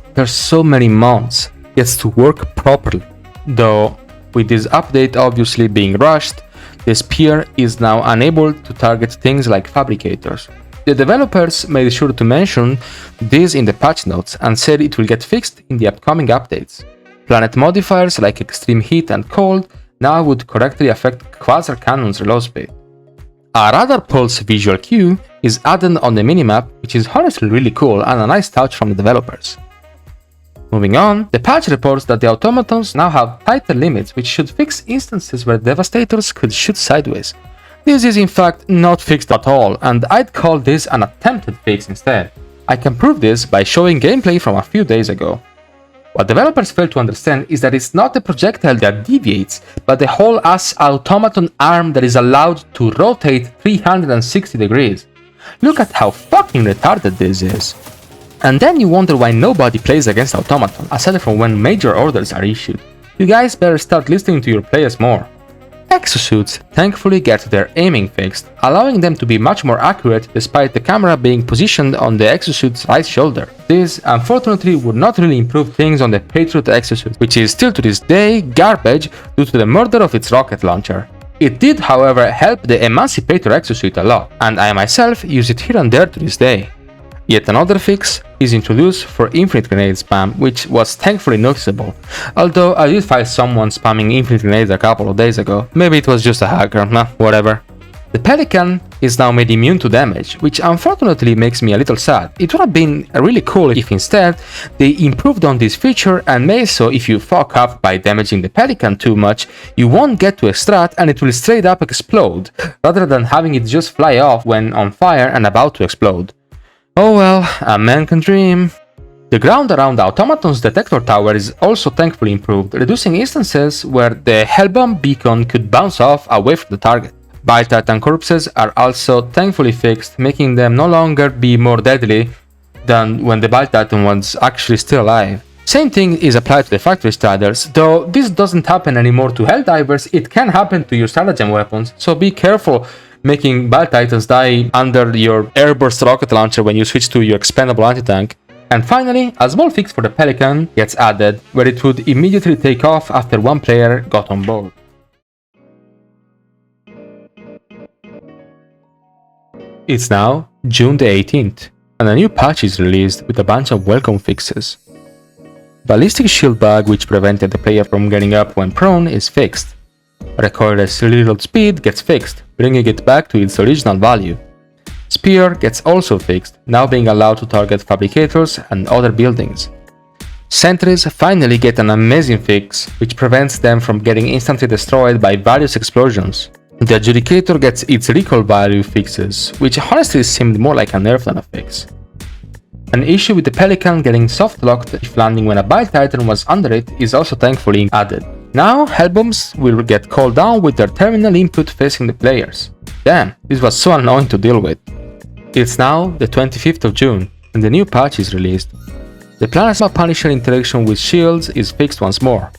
after so many months, gets to work properly. Though, with this update obviously being rushed, the Spear is now unable to target things like fabricators. The developers made sure to mention this in the patch notes and said it will get fixed in the upcoming updates. Planet modifiers like extreme heat and cold now would correctly affect Quasar Cannon's reload speed. A radar pulse visual cue is added on the minimap, which is honestly really cool and a nice touch from the developers. Moving on, the patch reports that the automatons now have tighter limits which should fix instances where devastators could shoot sideways. This is in fact not fixed at all, and I'd call this an attempted fix instead. I can prove this by showing gameplay from a few days ago. What developers fail to understand is that it's not the projectile that deviates, but the whole ass automaton arm that is allowed to rotate 360 degrees. Look at how fucking retarded this is. And then you wonder why nobody plays against automaton, aside from when major orders are issued. You guys better start listening to your players more. Exosuits thankfully get their aiming fixed, allowing them to be much more accurate despite the camera being positioned on the exosuit's right shoulder. This unfortunately would not really improve things on the Patriots exosuit, which is still to this day garbage due to the murder of its rocket launcher. It did however help the Emancipator Exosuit a lot, and I myself use it here and there to this day. Yet another fix is introduced for infinite grenade spam, which was thankfully noticeable, although I did find someone spamming infinite grenades a couple of days ago. Maybe it was just a hacker, whatever. The Pelican is now made immune to damage, which unfortunately makes me a little sad. It would have been really cool if instead they improved on this feature and made so if you fuck up by damaging the Pelican too much, you won't get to extract and it will straight up explode, rather than having it just fly off when on fire and about to explode. Oh well, a man can dream. The ground around the automaton's detector tower is also thankfully improved, reducing instances where the Hellbomb beacon could bounce off away from the target. Bile Titan corpses are also thankfully fixed, making them no longer be more deadly than when the Bile Titan was actually still alive. Same thing is applied to the Factory Striders, though this doesn't happen anymore to Helldivers. It can happen to your stratagem weapons, so be careful making Bile Titans die under your airburst rocket launcher when you switch to your expendable anti-tank. And finally, a small fix for the Pelican gets added, where it would immediately take off after one player got on board. It's now June the 18th, and a new patch is released with a bunch of welcome fixes. Ballistic shield bug, which prevented the player from getting up when prone, is fixed. Recoilless reload speed gets fixed, bringing it back to its original value. Spear gets also fixed, now being allowed to target fabricators and other buildings. Sentries finally get an amazing fix, which prevents them from getting instantly destroyed by various explosions. The Adjudicator gets its recoil value fixes, which honestly seemed more like a nerf than a fix. An issue with the Pelican getting soft-locked if landing when a Bile Titan was under it is also thankfully added. Now, Hellbombs will get called down with their terminal input facing the players. Damn, this was so annoying to deal with. It's now the 25th of June, and the new patch is released. The Plasma Punisher interaction with shields is fixed once more.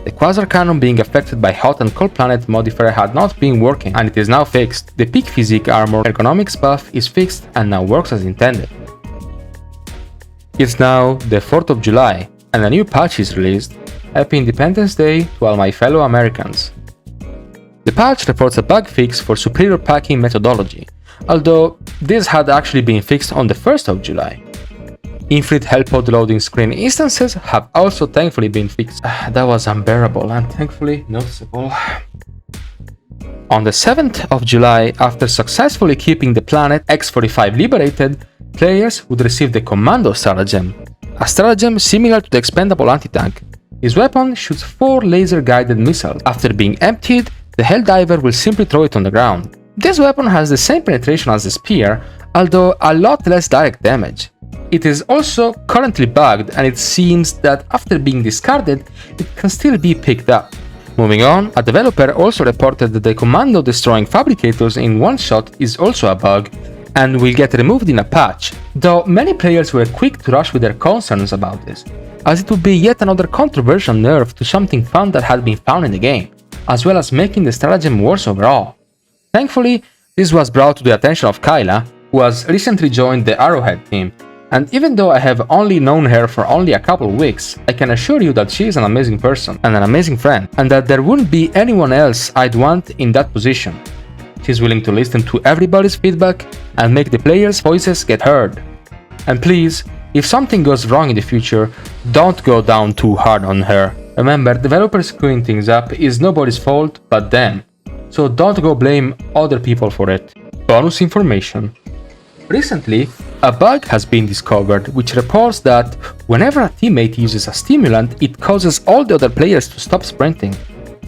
The Quasar Cannon being affected by hot and cold planet modifier had not been working, and it is now fixed. The Peak Physique Armor ergonomics buff is fixed and now works as intended. It's now the 4th of July, and a new patch is released. Happy Independence Day to all my fellow Americans. The patch reports a bug fix for superior packing methodology, although this had actually been fixed on the 1st of July. Infinite Hellpod loading screen instances have also thankfully been fixed. That was unbearable and thankfully noticeable. On the 7th of July, after successfully keeping the planet X-45 liberated, players would receive the Commando stratagem, a stratagem similar to the expendable anti-tank. His weapon shoots 4 laser-guided missiles. After being emptied, the Helldiver will simply throw it on the ground. This weapon has the same penetration as the spear, although a lot less direct damage. It is also currently bugged, and it seems that after being discarded, it can still be picked up. Moving on, a developer also reported that the Commando destroying fabricators in one shot is also a bug, and will get removed in a patch, though many players were quick to rush with their concerns about this, as it would be yet another controversial nerf to something fun that had been found in the game, as well as making the stratagem worse overall. Thankfully, this was brought to the attention of Kyla, who has recently joined the Arrowhead team, and even though I have only known her for only a couple weeks, I can assure you that she is an amazing person and an amazing friend, and that there wouldn't be anyone else I'd want in that position. She's willing to listen to everybody's feedback and make the players' voices get heard. And please, if something goes wrong in the future, don't go down too hard on her. Remember, developers screwing things up is nobody's fault but them, so don't go blame other people for it. Bonus information. Recently, a bug has been discovered which reports that whenever a teammate uses a stimulant, it causes all the other players to stop sprinting.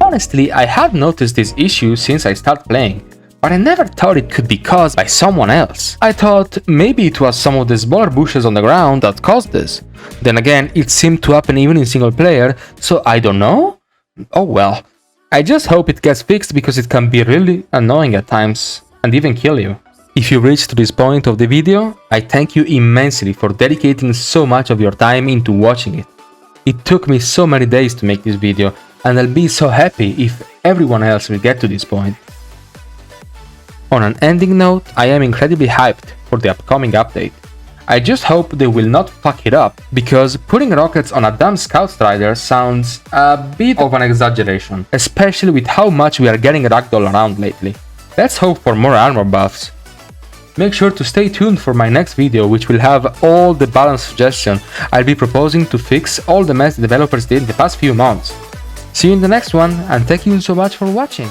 Honestly, I had noticed this issue since I started playing, but I never thought it could be caused by someone else. I thought maybe it was some of the smaller bushes on the ground that caused this. Then again, it seemed to happen even in single player, so I don't know? Oh well. I just hope it gets fixed because it can be really annoying at times, and even kill you. If you reached to this point of the video, I thank you immensely for dedicating so much of your time into watching it. It took me so many days to make this video, and I'll be so happy if everyone else will get to this point. On an ending note, I am incredibly hyped for the upcoming update. I just hope they will not fuck it up, because putting rockets on a damn Scout Strider sounds a bit of an exaggeration, especially with how much we are getting ragdoll around lately. Let's hope for more armor buffs. Make sure to stay tuned for my next video, which will have all the balance suggestions I'll be proposing to fix all the mess the developers did in the past few months. See you in the next one, and thank you so much for watching.